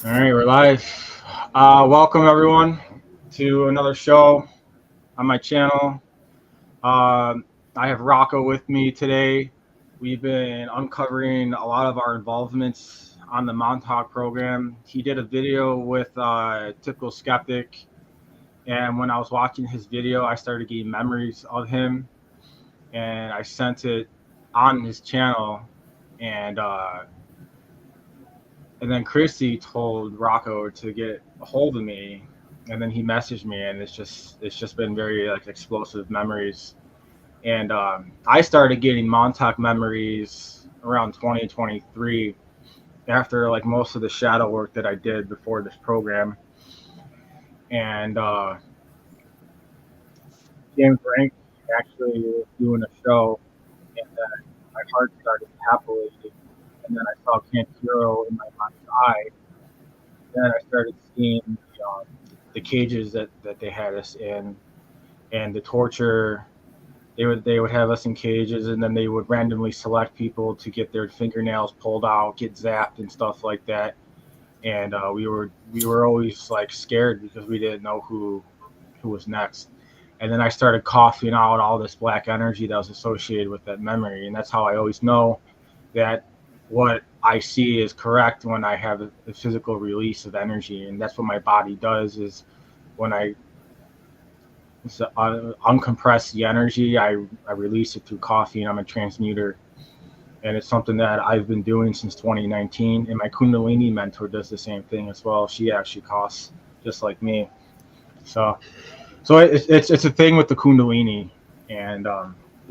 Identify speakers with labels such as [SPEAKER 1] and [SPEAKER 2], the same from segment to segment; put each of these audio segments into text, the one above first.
[SPEAKER 1] All right, we're live. Welcome everyone to another show on my channel. I have Rocko with me today. We've been uncovering a lot of our involvements on the Montauk program. He did a video with Typical Skeptic, and when I was watching his video, I started getting memories of him, and I sent it on his channel, and and then Christy told Rocko to get a hold of me, and then he messaged me, and it's just been very like explosive memories. And I started getting Montauk memories around 2023 after like most of the shadow work that I did before this program. And James Rank actually was doing a show, and then my heart started palpitating, and then I saw Cancuro in my mind's eye. Then I started seeing the cages that they had us in, and the torture. They would have us in cages, and then they would randomly select people to get their fingernails pulled out, get zapped, and stuff like that. And we were always like scared because we didn't know who was next. And then I started coughing out all this black energy that was associated with that memory, and that's how I always know that what I see is correct when I have a physical release of energy, and that's what my body does. Is when I uncompress the energy, I release it through coffee, and I'm a transmuter, and it's something that I've been doing since 2019. And my Kundalini mentor does the same thing as well. She actually coughs just like me, so it's a thing with the Kundalini, and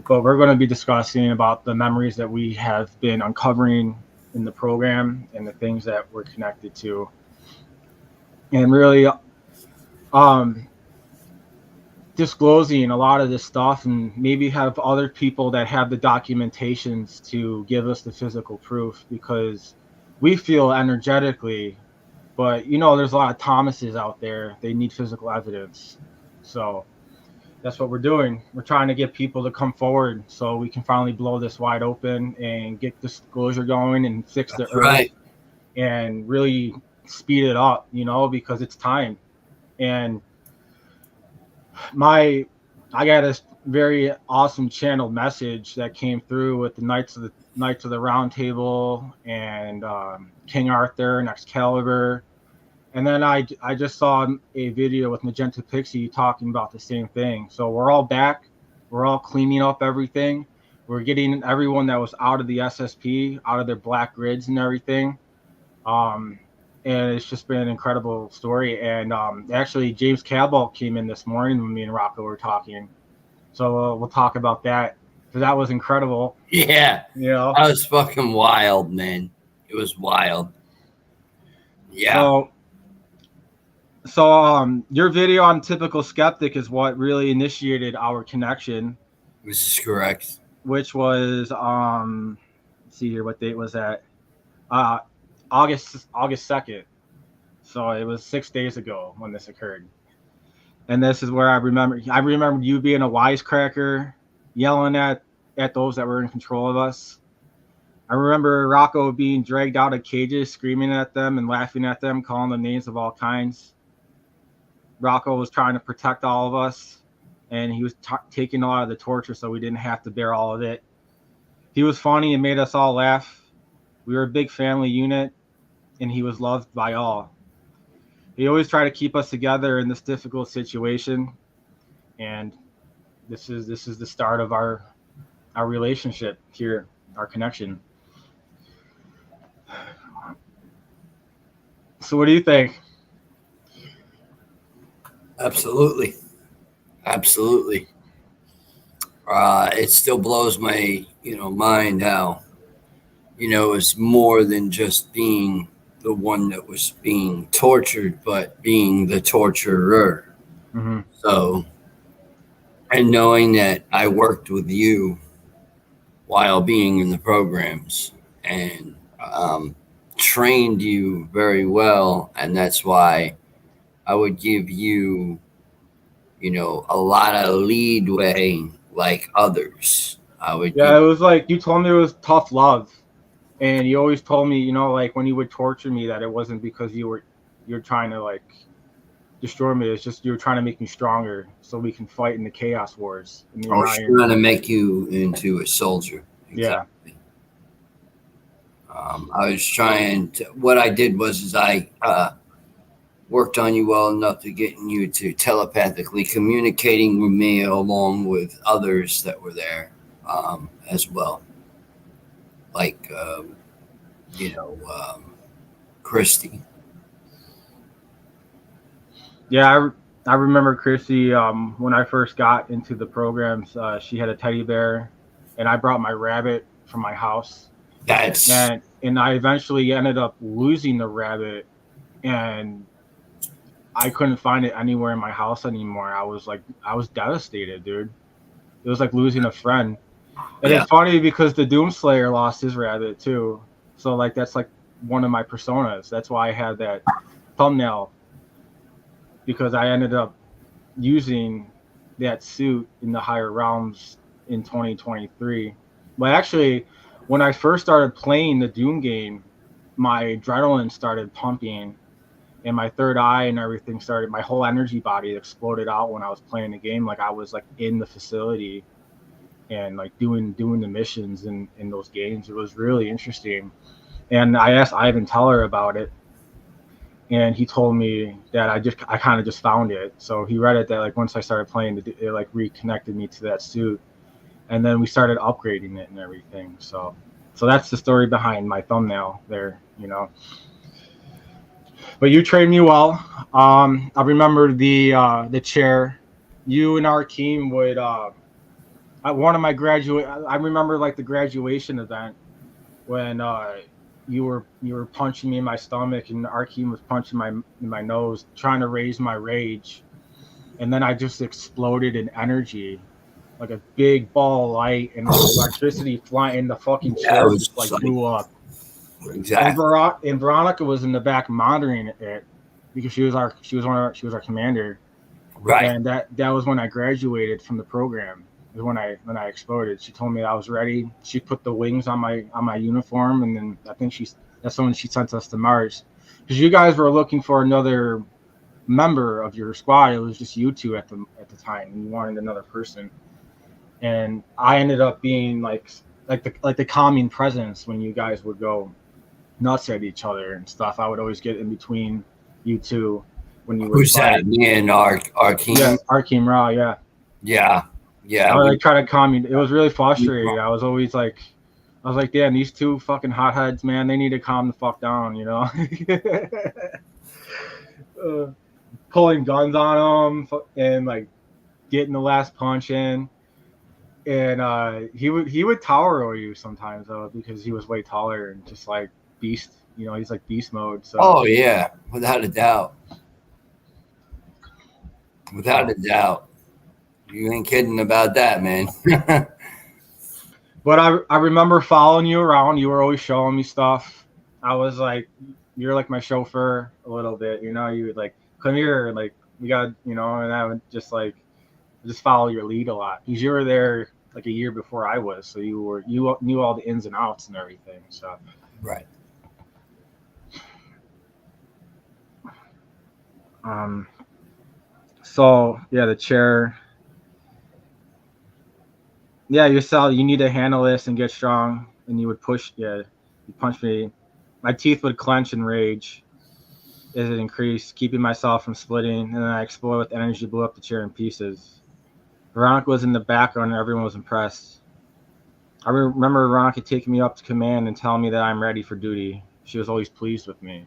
[SPEAKER 1] but we're going to be discussing about the memories that we have been uncovering in the program and the things that we're connected to, and really disclosing a lot of this stuff, and maybe have other people that have the documentations to give us the physical proof, because we feel energetically, but there's a lot of Thomases out there. They need physical evidence. So that's what we're doing. We're trying to get people to come forward so we can finally blow this wide open and get disclosure going and fix the earth,
[SPEAKER 2] right,
[SPEAKER 1] and really speed it up, because it's time. And I got a very awesome channeled message that came through with the Knights of the Round Table, and King Arthur and Excalibur. And then I just saw a video with Magenta Pixie talking about the same thing. So we're all back. We're all cleaning up everything. We're getting everyone that was out of the SSP, out of their black grids and everything. And it's just been an incredible story. And actually, James Cabell came in this morning when me and Rocko were talking. So we'll talk about that, because that was incredible.
[SPEAKER 2] yeah, that was fucking wild, man. It was wild. Yeah.
[SPEAKER 1] So your video on Typical Skeptic is what really initiated our connection.
[SPEAKER 2] This is correct.
[SPEAKER 1] Which was let's see here, what date was that? August 2nd. So it was 6 days ago when this occurred. And this is where I remember you being a wisecracker, yelling at those that were in control of us. I remember Rocko being dragged out of cages, screaming at them and laughing at them, calling them names of all kinds. Rocko was trying to protect all of us, and he was taking a lot of the torture so we didn't have to bear all of it. He was funny and made us all laugh. We were a big family unit, and he was loved by all. He always tried to keep us together in this difficult situation, and this is the start of our relationship here, our connection. So what do you think?
[SPEAKER 2] Absolutely. It still blows my mind how it's more than just being the one that was being tortured, but being the torturer.
[SPEAKER 1] Mm-hmm.
[SPEAKER 2] So, and knowing that I worked with you while being in the programs, and trained you very well, and that's why I would give you, a lot of leadway like others.
[SPEAKER 1] It was like you told me it was tough love. And you always told me, like when you would torture me, that it wasn't because you're trying to like destroy me. It's just you're trying to make me stronger so we can fight in the chaos wars in the
[SPEAKER 2] I was
[SPEAKER 1] Orion.
[SPEAKER 2] trying to make you into a soldier.
[SPEAKER 1] Yeah.
[SPEAKER 2] Exactly. I was trying to. What I did was, is I worked on you well enough to getting you to telepathically communicating with me along with others that were there as well, like you know Christy.
[SPEAKER 1] Yeah, I remember Chrissy. When I first got into the programs, she had a teddy bear, and I brought my rabbit from my house,
[SPEAKER 2] That's
[SPEAKER 1] and I eventually ended up losing the rabbit, and I couldn't find it anywhere in my house anymore. I was devastated, dude. It was like losing a friend, and
[SPEAKER 2] yeah.
[SPEAKER 1] it's funny because the Doomslayer lost his rabbit too. So like that's like one of my personas. That's why I had that thumbnail because I ended up using that suit in the higher realms in 2023. But actually, when I first started playing the Doom game, my adrenaline started pumping and my third eye and everything started, my whole energy body exploded out when I was playing the game. Like I was like in the facility and like doing the missions in those games. It was really interesting. And I asked Ivan Teller about it, and he told me that I kind of just found it. So he read it that like once I started playing, it like reconnected me to that suit, and then we started upgrading it and everything. So that's the story behind my thumbnail there. But you trained me well. I remember the chair. You and our team would at one of my graduate. I remember like the graduation event when you were punching me in my stomach and Arkeem was punching my nose, trying to raise my rage, and then I just exploded in energy, like a big ball of light and like electricity flying, and the fucking
[SPEAKER 2] Yeah, it
[SPEAKER 1] chair
[SPEAKER 2] was
[SPEAKER 1] just like
[SPEAKER 2] like
[SPEAKER 1] blew up. And
[SPEAKER 2] exactly
[SPEAKER 1] Veronica was in the back monitoring it because she was our commander,
[SPEAKER 2] right.
[SPEAKER 1] and that was when I graduated from the program. Is when I exploded. She told me I was ready. She put the wings on my uniform, and then I think that's when she sent us to Mars because you guys were looking for another member of your squad. It was just you two at the time, and you wanted another person. And I ended up being like the calming presence when you guys would go nuts at each other and stuff. I would always get in between you two when you would
[SPEAKER 2] Who's that?
[SPEAKER 1] fight.
[SPEAKER 2] Me and our
[SPEAKER 1] Yeah,
[SPEAKER 2] team.
[SPEAKER 1] Arkeem Ra, yeah.
[SPEAKER 2] Yeah,
[SPEAKER 1] I
[SPEAKER 2] yeah.
[SPEAKER 1] would
[SPEAKER 2] We
[SPEAKER 1] like try to calm you. It was really
[SPEAKER 2] we
[SPEAKER 1] frustrating. I was like, damn, these two fucking hotheads, man, they need to calm the fuck down. uh, Pulling guns on them and like getting the last punch in. And he would tower over you sometimes though because he was way taller and just like beast. He's like beast mode. So
[SPEAKER 2] Oh yeah, without a doubt. Without a
[SPEAKER 1] so.
[SPEAKER 2] doubt. You ain't kidding about that, man.
[SPEAKER 1] But I remember following you around. You were always showing me stuff. I was like, you're like my chauffeur a little bit. You would like come here, like we got, and I would just follow your lead a lot because you were there like a year before I was, so you knew all the ins and outs and everything. So
[SPEAKER 2] Right.
[SPEAKER 1] um, so yeah, the chair. Yeah, you need to handle this and get strong, and you would push. Yeah, you punch me. My teeth would clench in rage as it increased, keeping myself from splitting, and then I exploded with energy, blew up the chair in pieces. Veronica was in the background, and everyone was impressed. I remember Veronica taking me up to command and telling me that I'm ready for duty. She was always pleased with me.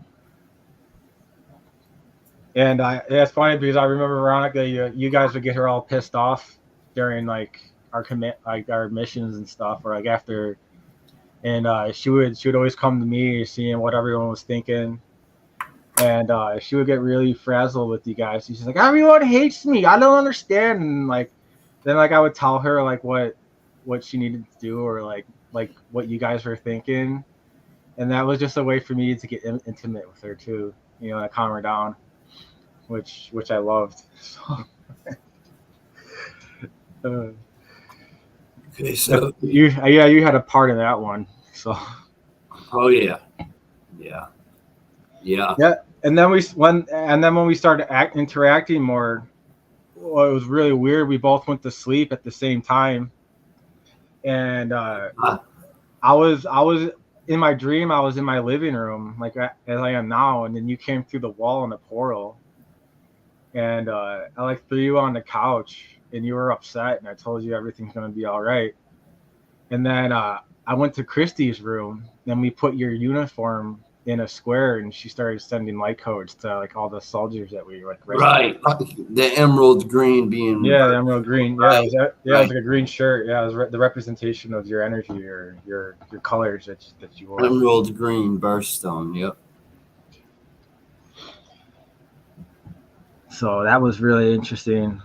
[SPEAKER 1] And it's funny because I remember Veronica, you guys would get her all pissed off during like our missions and stuff, or like after, and she would always come to me, seeing what everyone was thinking, and she would get really frazzled with you guys. She's like, everyone hates me. I don't understand. And like, then like I would tell her like what she needed to do, or like what you guys were thinking, and that was just a way for me to get intimate with her too. To calm her down, which I loved. So,
[SPEAKER 2] Okay, so
[SPEAKER 1] you had a part in that one. So
[SPEAKER 2] Oh yeah, yeah, yeah.
[SPEAKER 1] Yeah, and then when we started interacting more, well, it was really weird. We both went to sleep at the same time, and
[SPEAKER 2] Huh.
[SPEAKER 1] I was in my dream. I was in my living room, like as I am now, and then you came through the wall in the portal, and I like threw you on the couch, and you were upset, and I told you everything's gonna be all right. And then I went to Christy's room, and we put your uniform in a square, and she started sending light codes to like all the soldiers that we like rescued.
[SPEAKER 2] Right. The emerald green being
[SPEAKER 1] Yeah, the
[SPEAKER 2] reversed.
[SPEAKER 1] emerald green. Yeah,
[SPEAKER 2] Right.
[SPEAKER 1] it was
[SPEAKER 2] Right.
[SPEAKER 1] like a green shirt. Yeah, it was the representation of your energy or your colors that you wore.
[SPEAKER 2] Emerald green birthstone. Yep.
[SPEAKER 1] So that was really interesting.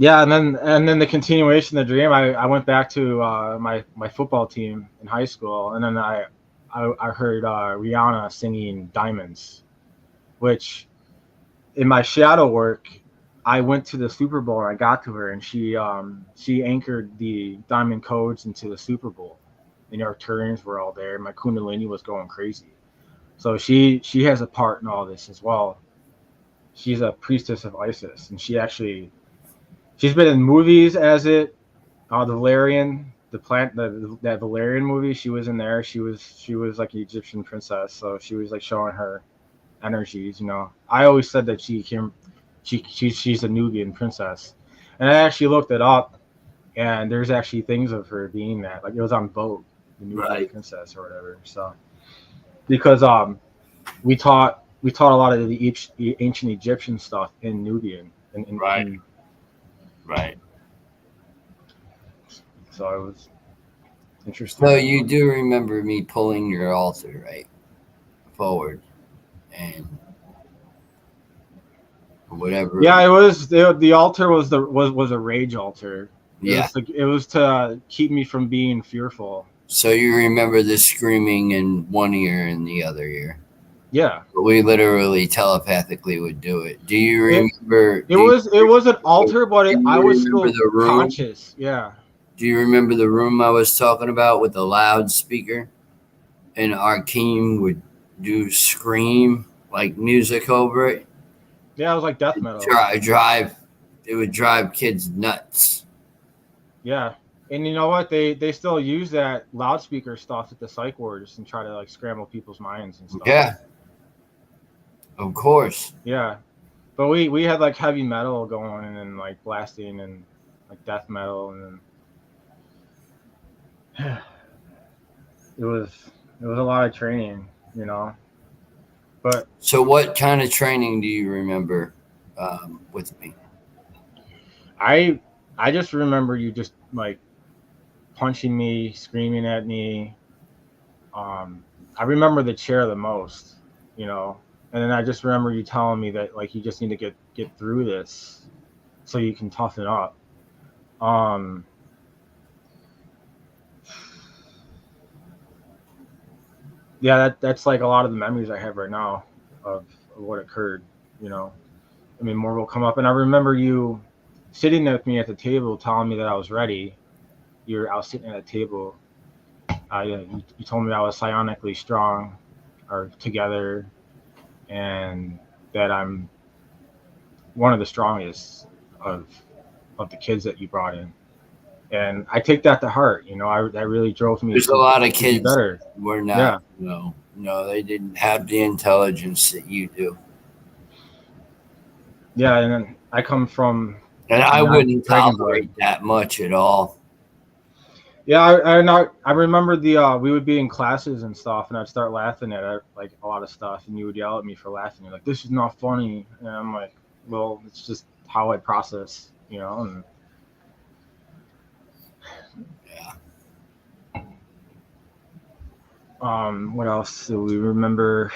[SPEAKER 1] Yeah, and then the continuation of the dream. I went back to my football team in high school, and then I heard Rihanna singing "Diamonds," which in my shadow work, I went to the Super Bowl and I got to her, and she anchored the diamond codes into the Super Bowl. And our turns were all there. My Kundalini was going crazy. So she has a part in all this as well. She's a priestess of Isis, and she's been in movies as it. The Valerian, the plant, that Valerian movie. She was in there. She was like an Egyptian princess, so she was like showing her energies. I always said that she's a Nubian princess, and I actually looked it up, and there's actually things of her being that. Like it was on Vogue, the Nubian
[SPEAKER 2] Right.
[SPEAKER 1] princess or whatever. So because we taught a lot of the ancient Egyptian stuff in Nubian,
[SPEAKER 2] Right.
[SPEAKER 1] and
[SPEAKER 2] Right.
[SPEAKER 1] so it was
[SPEAKER 2] So
[SPEAKER 1] interesting.
[SPEAKER 2] you do remember me pulling your altar right forward and whatever.
[SPEAKER 1] Yeah, it was the altar was a rage altar.
[SPEAKER 2] Yeah.
[SPEAKER 1] It was to keep me from being fearful.
[SPEAKER 2] So you remember the screaming in one ear and the other ear.
[SPEAKER 1] Yeah,
[SPEAKER 2] We literally telepathically would do it. Do you
[SPEAKER 1] it
[SPEAKER 2] remember?
[SPEAKER 1] it was an altar, but
[SPEAKER 2] Do
[SPEAKER 1] I
[SPEAKER 2] you
[SPEAKER 1] was
[SPEAKER 2] remember
[SPEAKER 1] still
[SPEAKER 2] the room?
[SPEAKER 1] conscious. Yeah,
[SPEAKER 2] Do you remember the room I was talking about with the loudspeaker? And our team would do scream like music over it.
[SPEAKER 1] yeah, it was like death metal.
[SPEAKER 2] Drive. It would drive kids nuts.
[SPEAKER 1] Yeah, and you know what? They still use that loudspeaker stuff at the psych wards and try to like scramble people's minds and stuff.
[SPEAKER 2] Yeah, of course.
[SPEAKER 1] Yeah, but we had like heavy metal going and like blasting and like death metal, and then it was a lot of training. But
[SPEAKER 2] So, what kind of training do you remember with me?
[SPEAKER 1] I I just remember you just like punching me, screaming at me. I remember the chair the most, you know. And then I just remember you telling me that like you just need to get through this so you can toughen up. Um yeah, that's like a lot of the memories I have right now of what occurred. I mean, more will come up, and I remember you sitting there with me at the table telling me that I was ready. I was sitting at a table. You told me I was psionically strong or together, and that I'm one of the strongest of of the kids that you brought in. And I take that to heart. That really drove me
[SPEAKER 2] There's a lot of
[SPEAKER 1] to be
[SPEAKER 2] kids
[SPEAKER 1] better.
[SPEAKER 2] that were not,
[SPEAKER 1] Yeah,
[SPEAKER 2] no, they didn't have the intelligence that you do.
[SPEAKER 1] yeah. And then I come from
[SPEAKER 2] And
[SPEAKER 1] a
[SPEAKER 2] I wouldn't
[SPEAKER 1] dragon blood.
[SPEAKER 2] tolerate that much at all.
[SPEAKER 1] Yeah, I remember we would be in classes and stuff, and I'd start laughing at like a lot of stuff, and you would yell at me for laughing. You're like, "This is not funny," and I'm like, "Well, it's just how I process." And
[SPEAKER 2] Yeah.
[SPEAKER 1] what else do we remember?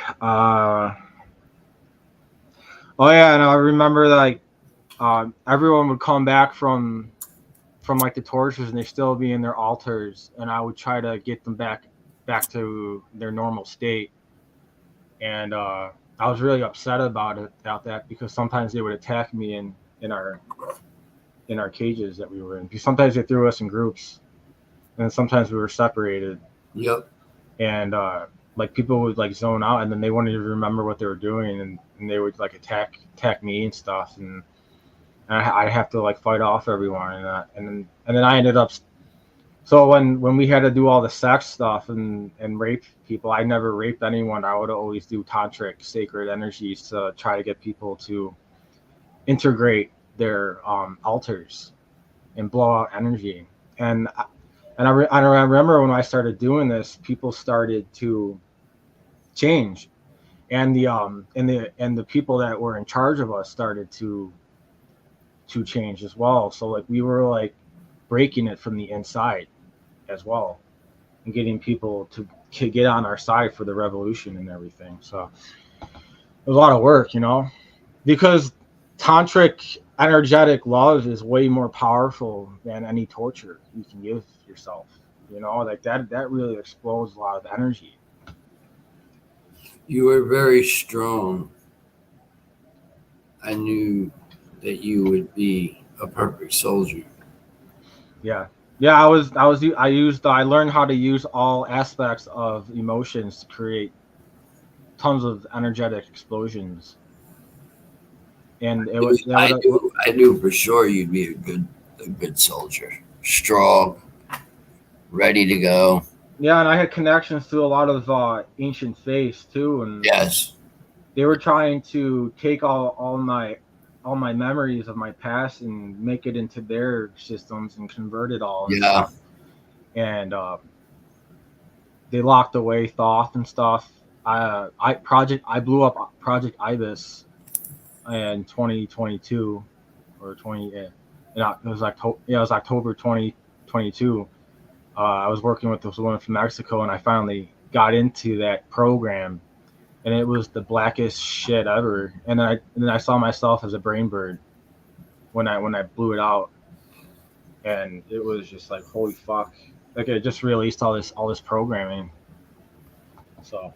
[SPEAKER 1] Oh yeah, and I remember like everyone would come back from like the tortures, and they still be in their altars, and I would try to get them back to their normal state. And I was really upset about that because sometimes they would attack me in our cages that we were in. Because sometimes they threw us in groups, and sometimes we were separated,
[SPEAKER 2] Yep.
[SPEAKER 1] and like people would like zone out, and then they wouldn't even remember what they were doing, and they would like attack me and stuff, and I'd have to like fight off everyone, and then I ended up. So when we had to do all the sex stuff and rape people, I never raped anyone. I would always do tantric sacred energies to try to get people to integrate their altars and blow out energy. And I remember when I started doing this, people started to change, and the people that were in charge of us started to change as well. So like we were like breaking it from the inside as well, and getting people to get on our side for the revolution and everything. So it was a lot of work, because tantric energetic love is way more powerful than any torture you can give yourself. Like that really explodes a lot of energy.
[SPEAKER 2] You were very strong. I knew that you would be a perfect soldier.
[SPEAKER 1] Yeah. Yeah, I learned how to use all aspects of emotions to create tons of energetic explosions. And it would that would
[SPEAKER 2] I knew for sure you'd be a good soldier. Strong, ready to go.
[SPEAKER 1] Yeah, and I had connections to a lot of ancient faiths too, and
[SPEAKER 2] Yes.
[SPEAKER 1] they were trying to take all my memories of my past and make it into their systems and convert it all and
[SPEAKER 2] Yeah.
[SPEAKER 1] stuff. And they locked away Thoth and stuff. I blew up Project Ibis in 2022 or 20. Yeah, it was October. Yeah, it was October 2022. I was working with this woman from Mexico, and I finally got into that program, and it was the blackest shit ever. And then I saw myself as a brain bird when I blew it out, and it was just like holy fuck! Like it just released all this programming. So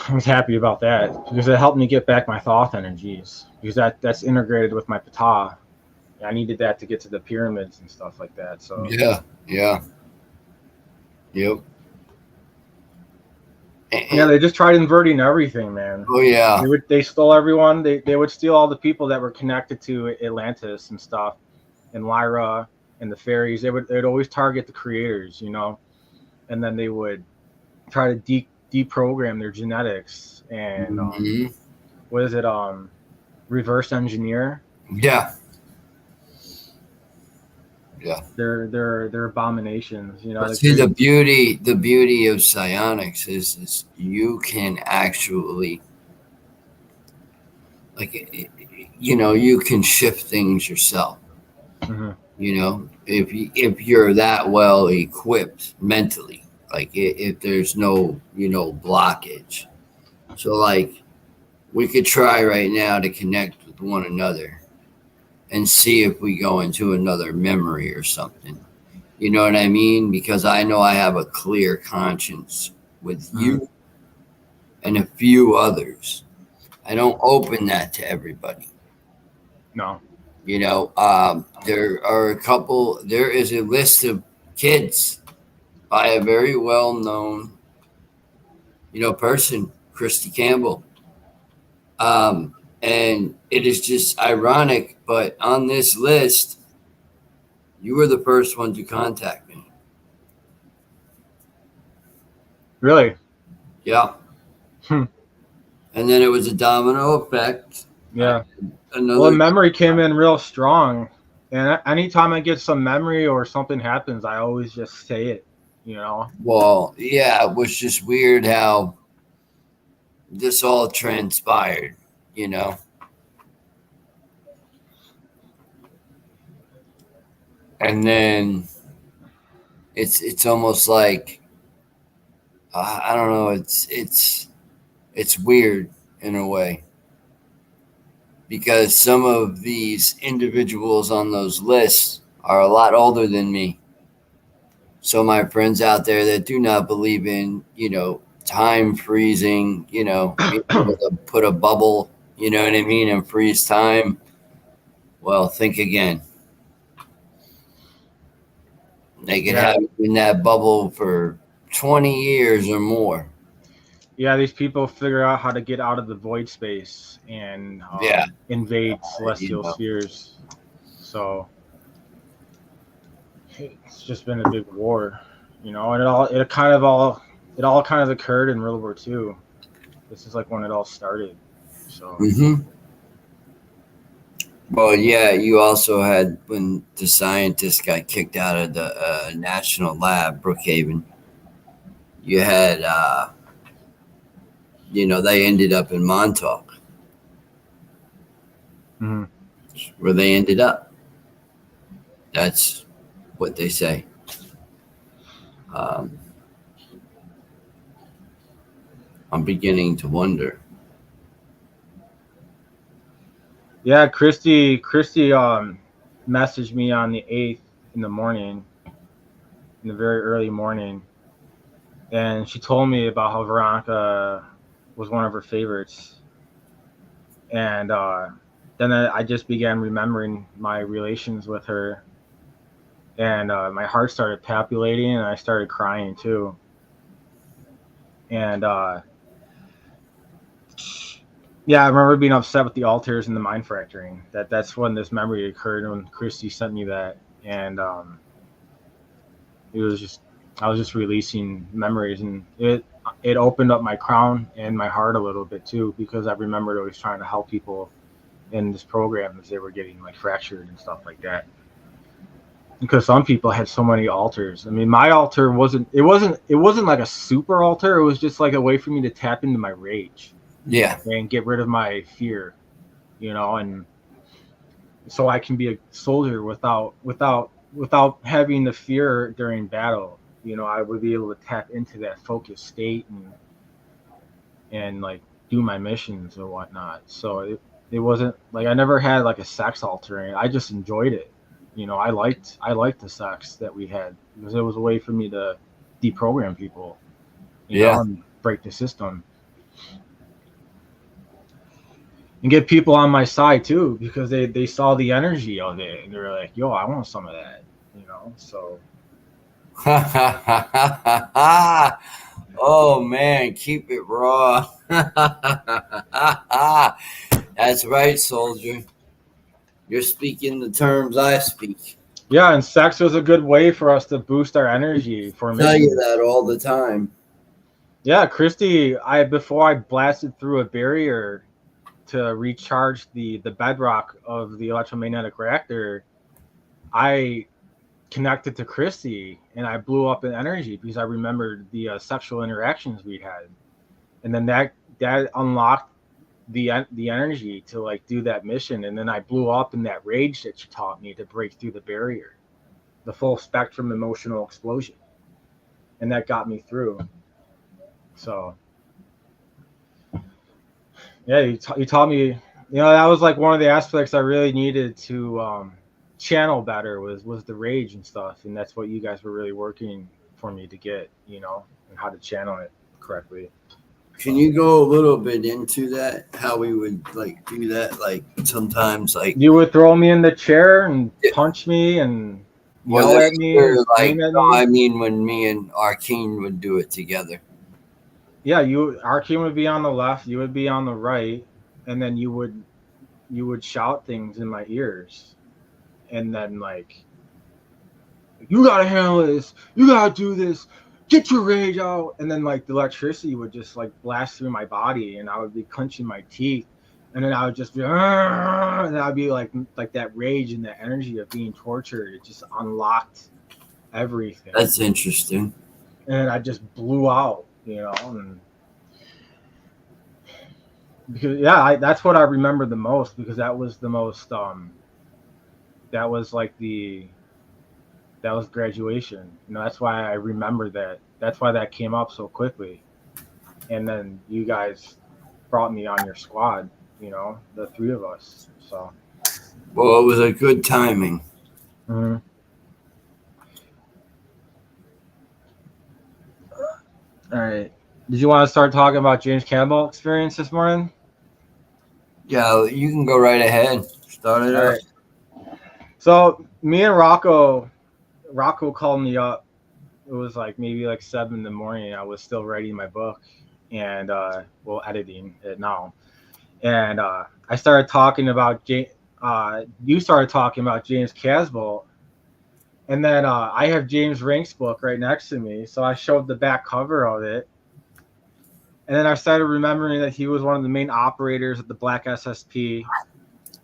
[SPEAKER 1] I was happy about that because it helped me get back my thought energies because that's integrated with my pata. I needed that to get to the pyramids and stuff like that. So
[SPEAKER 2] Yeah. Yeah. Yep.
[SPEAKER 1] yeah,
[SPEAKER 2] And-
[SPEAKER 1] they just tried inverting everything, man.
[SPEAKER 2] oh yeah.
[SPEAKER 1] They stole everyone. They would steal all the people that were connected to Atlantis and stuff, and Lyra and the fairies. They'd always target the creators, and then they would try to deprogram their genetics and
[SPEAKER 2] Hmm.
[SPEAKER 1] what is it reverse engineer
[SPEAKER 2] Yeah. Yeah.
[SPEAKER 1] their abominations.
[SPEAKER 2] But
[SPEAKER 1] They
[SPEAKER 2] see,
[SPEAKER 1] create.
[SPEAKER 2] the beauty of psionics is you can actually like you can shift things yourself.
[SPEAKER 1] Mhm.
[SPEAKER 2] If you're that well equipped mentally, like if there's no blockage. So like we could try right now to connect with one another and see if we go into another memory or something. You know what I mean? Because I know I have a clear conscience with
[SPEAKER 1] Mhm.
[SPEAKER 2] you and a few others. I don't open that to everybody.
[SPEAKER 1] No.
[SPEAKER 2] There are a couple, there is a list of kids by a very well known, person, Christy Campbell. And it is just ironic, but on this list, you were the first one to contact me.
[SPEAKER 1] Really.
[SPEAKER 2] Yeah.
[SPEAKER 1] Hmm.
[SPEAKER 2] And then it was a domino effect. I,
[SPEAKER 1] Yeah. Well, the
[SPEAKER 2] another,
[SPEAKER 1] memory came in real strong, and anytime I get some memory or something happens, I always just say it. You know.
[SPEAKER 2] well, yeah, it was just weird how this all transpired, you know? And then it's almost like, I don't know, it's weird in a way because some of these individuals on those lists are a lot older than me. So my friends out there that do not believe in, time freezing, being able to put a bubble, you know what I mean, and freeze time. Well, think again. They could
[SPEAKER 1] Yeah,
[SPEAKER 2] have you in that bubble for 20 years or more.
[SPEAKER 1] yeah. These people figure out how to get out of the void space and
[SPEAKER 2] Yeah,
[SPEAKER 1] invade
[SPEAKER 2] you
[SPEAKER 1] celestial
[SPEAKER 2] know.
[SPEAKER 1] spheres. So it's just been a big war, and it all kind of occurred in World War II. This is like when it all started. So
[SPEAKER 2] Hmm. Well, yeah, you also had when the scientists got kicked out of the national lab, Brookhaven. You had, they ended up in Montauk,
[SPEAKER 1] mhm.
[SPEAKER 2] where they ended up. That's what they say. Um, I'm beginning to wonder.
[SPEAKER 1] Yeah, Christy messaged me on the 8th in the morning, in the very early morning, and she told me about how Veronica was one of her favorites. And then I just began remembering my relations with her, and my heart started palpitating, and I started crying too. And yeah, I remember being upset with the altars and the mind fracturing. That's when this memory occurred, when Christy sent me that. And it was just I was just releasing memories, and it opened up my crown and my heart a little bit too, because I remembered always trying to help people in this program as they were getting like fractured and stuff like that. Because some people had so many altars. I mean, my altar wasn't like a super altar. It was just like a way for me to tap into my rage
[SPEAKER 2] Yeah,
[SPEAKER 1] and get rid of my fear, and so I can be a soldier without having the fear during battle. I would be able to tap into that focused state and like do my missions or whatnot. So it wasn't like I never had like a sex altar. I just enjoyed it. I liked the sex that we had because it was a way for me to deprogram people,
[SPEAKER 2] yeah,
[SPEAKER 1] and break the system and get people on my side too, because they saw the energy of it and they were like, "Yo, I want some of that." So
[SPEAKER 2] oh man, keep it raw. That's right, soldier. You're speaking the terms I speak.
[SPEAKER 1] yeah, and sex was a good way for us to boost our energy for
[SPEAKER 2] Tell you
[SPEAKER 1] missions.
[SPEAKER 2] that all the time.
[SPEAKER 1] Yeah, Christy, I before I blasted through a barrier to recharge the bedrock of the electromagnetic reactor, I connected to Christy and I blew up in energy because I remembered the sexual interactions we had, and then that unlocked the energy to like do that mission, and then I blew up in that rage that you taught me to break through the barrier, the full spectrum emotional explosion, and that got me through. So yeah, you taught me. That was like one of the aspects I really needed to channel better was the rage and stuff, and that's what you guys were really working for me to get, and how to channel it correctly.
[SPEAKER 2] Can
[SPEAKER 1] So
[SPEAKER 2] you go a little bit into that? How we would like do that? Like sometimes, like
[SPEAKER 1] you would throw me in the chair and punch me and
[SPEAKER 2] was
[SPEAKER 1] yell
[SPEAKER 2] it
[SPEAKER 1] at me and
[SPEAKER 2] either like?
[SPEAKER 1] scream at
[SPEAKER 2] No,
[SPEAKER 1] me.
[SPEAKER 2] I mean when me and Arkeen would do it together.
[SPEAKER 1] Yeah, our team would be on the left, you would be on the right, and then you would shout things in my ears, and then like, you gotta handle this, you gotta do this, get your rage out, and then like the electricity would just like blast through my body, and I would be clenching my teeth, and then I would just be, and I'd be like that rage and that energy of being tortured. It just unlocked everything,
[SPEAKER 2] That's interesting.
[SPEAKER 1] and I just blew out, and because yeah, that's what I remember the most, because that was the most that was like that was graduation. That's why I remember that. That's why that came up so quickly. And then you guys brought me on your squad, the three of us. So,
[SPEAKER 2] Well, it was a good timing.
[SPEAKER 1] mhm. All right. Did you want to start talking about James Campbell experience this morning?
[SPEAKER 2] Yeah, you can go right ahead. Start it
[SPEAKER 1] All
[SPEAKER 2] up.
[SPEAKER 1] right. So me and Rocco Rocco called me up. It was like maybe like 7 in the morning. I was still writing my book and editing it now. And I started talking about you started talking about James Casbolt, and then I have James Rank's book right next to me, so I showed the back cover of it, and then I started remembering that he was one of the main operators of the Black SSP,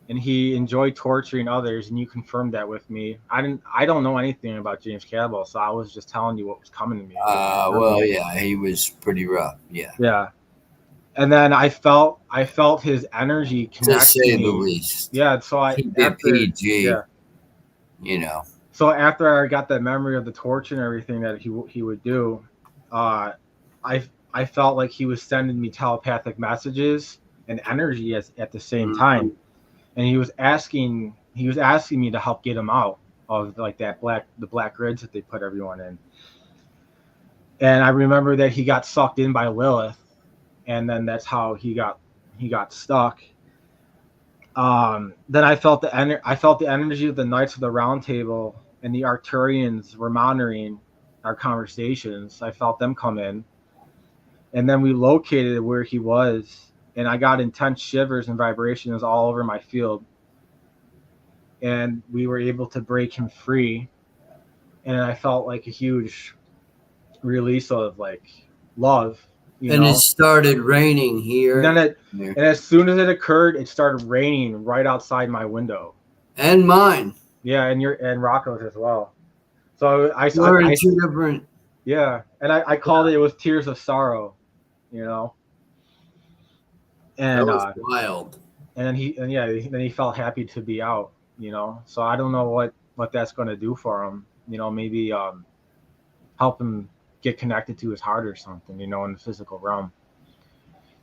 [SPEAKER 1] and he enjoyed torturing others, and you confirmed that with me. I don't know anything about James Casbolt, so I was just telling you what was coming to me.
[SPEAKER 2] Well, yeah, he was pretty rough. Yeah,
[SPEAKER 1] Yeah. And then I felt his energy
[SPEAKER 2] to
[SPEAKER 1] connect to
[SPEAKER 2] say the
[SPEAKER 1] me.
[SPEAKER 2] least.
[SPEAKER 1] Yeah, so I
[SPEAKER 2] Keep it
[SPEAKER 1] after
[SPEAKER 2] PG,
[SPEAKER 1] yeah.
[SPEAKER 2] you know.
[SPEAKER 1] So after I got that memory of the torture and everything that he would do, uh, I felt like he was sending me telepathic messages and energy at the same
[SPEAKER 2] Mhm.
[SPEAKER 1] time, and he was asking me to help get him out of like the black grids that they put everyone in. And I remember that he got sucked in by Lilith, and then that's how he got stuck. Then I felt the energy of the Knights of the Round Table and the Arcturians were monitoring our conversations. I felt them come in, and then we located where he was, and I got intense shivers and vibrations all over my field, and we were able to break him free, and I felt like a huge release of like love, you
[SPEAKER 2] And it
[SPEAKER 1] know.
[SPEAKER 2] started raining
[SPEAKER 1] And then
[SPEAKER 2] here,
[SPEAKER 1] it
[SPEAKER 2] here
[SPEAKER 1] and as soon as it occurred, it started raining right outside my window.
[SPEAKER 2] and mine.
[SPEAKER 1] Yeah, and Rocco's as well. So
[SPEAKER 2] We're in two different.
[SPEAKER 1] yeah, and I called it was tears of sorrow, you know,
[SPEAKER 2] That
[SPEAKER 1] and
[SPEAKER 2] was wild.
[SPEAKER 1] then he felt happy to be out, you know. So I don't know what that's going to do for him, you know, maybe help him get connected to his heart or something, you know, in the physical realm,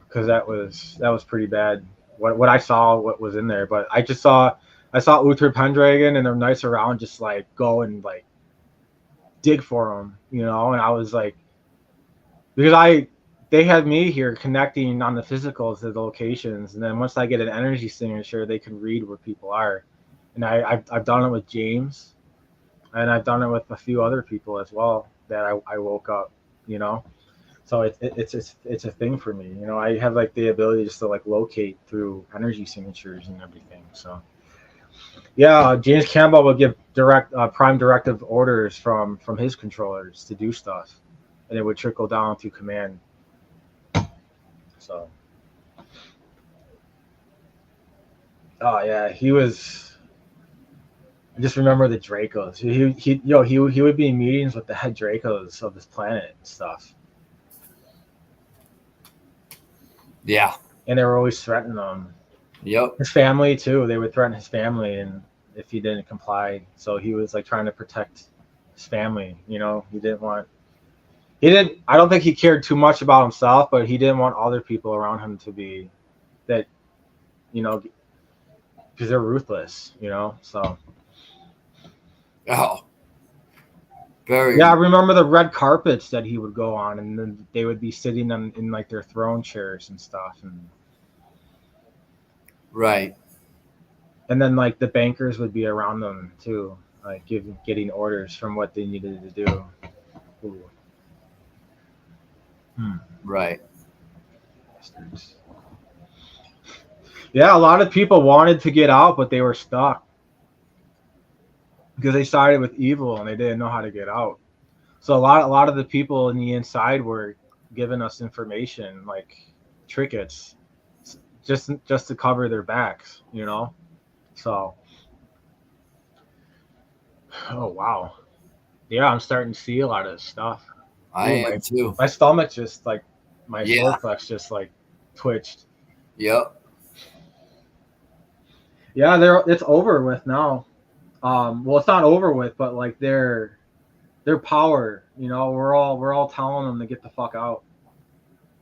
[SPEAKER 1] because that was pretty bad. What I saw, what was in there, but I saw Uther Pendragon and their knights around just like go and like dig for him, you know, and I was like, because they had me here connecting on the physicals to the locations, and then once I get an energy signature, they can read where people are, and I've done it with James, and I've done it with a few other people as well that I woke up, you know. So it's a thing for me, you know. I have like the ability just to like locate through energy signatures and everything. So yeah, James Campbell would give direct prime directive orders from his controllers to do stuff, and it would trickle down through command. So, oh yeah, he was. I just remember the Dracos. He would be in meetings with the head Dracos of this planet and stuff,
[SPEAKER 2] Yeah.
[SPEAKER 1] and they were always threatening him.
[SPEAKER 2] Yep.
[SPEAKER 1] His family too. They would threaten his family, and if he didn't comply, so he was like trying to protect his family. You know, he didn't want. He didn't. I don't think he cared too much about himself, but he didn't want other people around him to be that. You know, because they're ruthless. You know, so.
[SPEAKER 2] Oh,
[SPEAKER 1] Yeah, I
[SPEAKER 2] very
[SPEAKER 1] remember the red carpets that he would go on, and then they would be sitting in like their throne chairs and stuff,
[SPEAKER 2] right.
[SPEAKER 1] and then like the bankers would be around them too, like getting orders from what they needed to do. Ooh. Hmm.
[SPEAKER 2] Right.
[SPEAKER 1] Bastards. Yeah, a lot of people wanted to get out, but they were stuck because they sided with evil and they didn't know how to get out. So a lot of the people in the inside were giving us information like trinkets, just to cover their backs, you know. So, oh wow, yeah, I'm starting to see a lot of this stuff.
[SPEAKER 2] I
[SPEAKER 1] Ooh,
[SPEAKER 2] am too.
[SPEAKER 1] my stomach just like my solar
[SPEAKER 2] Yeah.
[SPEAKER 1] plex just like twitched.
[SPEAKER 2] Yep.
[SPEAKER 1] Yeah, it's over with now. Well, it's not over with, but like their power, you know, we're all telling them to get the fuck out.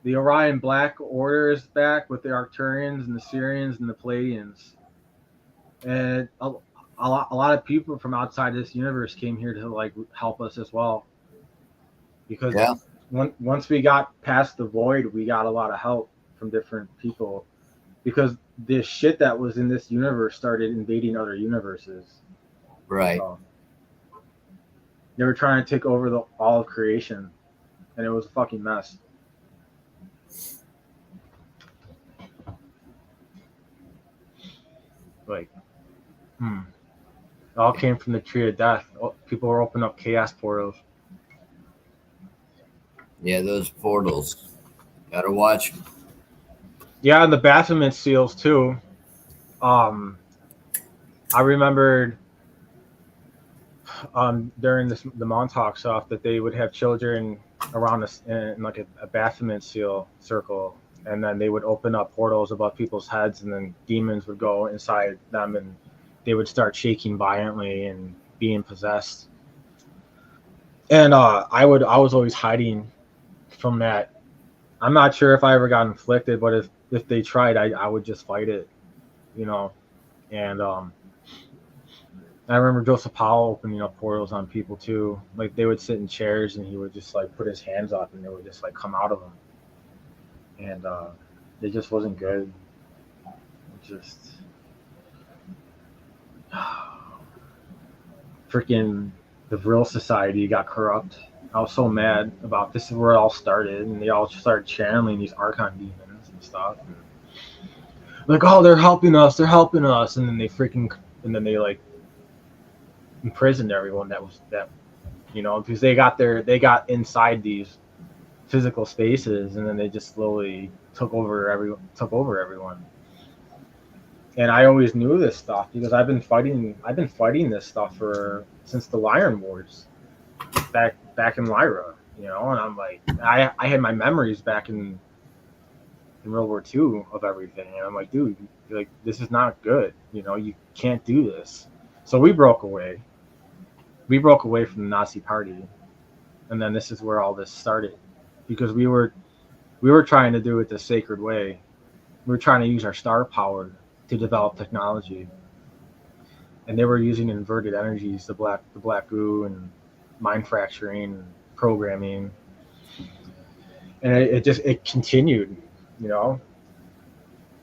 [SPEAKER 1] The Orion Black Order is back with the Arcturians and the Syrians and the Palladians, and a lot of people from outside this universe came here to like help us as well. Because
[SPEAKER 2] Yeah.
[SPEAKER 1] once we got past the void, we got a lot of help from different people. Because this shit that was in this universe started invading other universes.
[SPEAKER 2] Right.
[SPEAKER 1] So They were trying to take over all of creation, and it was a fucking mess. Like, it all came from the tree of death. People were opening up chaos portals.
[SPEAKER 2] Yeah, those portals. Gotta watch 'em.
[SPEAKER 1] Yeah, and the Baphomet seals too. I remembered during the Montauk stuff that they would have children around us in like a Baphomet seal circle, and then they would open up portals above people's heads, and then demons would go inside them, and they would start shaking violently and being possessed. And I was always hiding from that. I'm not sure if I ever got inflicted, but if they tried, I would just fight it, you know. And I remember Joseph Powell opening up portals on people too. Like they would sit in chairs and he would just like put his hands up and they would just like come out of them. And it just wasn't good. It just freaking the real society got corrupt. I was so mad about this is where it all started, and they all started channeling these archon demons and stuff. And like, oh, they're helping us, and then they like imprisoned everyone that because they got inside these physical spaces, and then they just slowly took over everyone. And I always knew this stuff because I've been fighting this stuff since the Lyran Wars back in Lyra, and I'm like I had my memories back in World War II of everything, and I'm like, dude, like this is not good, you can't do this. So we broke away from the Nazi party, and then this is where all this started because we were trying to do it the sacred way. We were trying to use our star power to develop technology, and they were using inverted energies, the black goo and mind fracturing and programming, and it continued,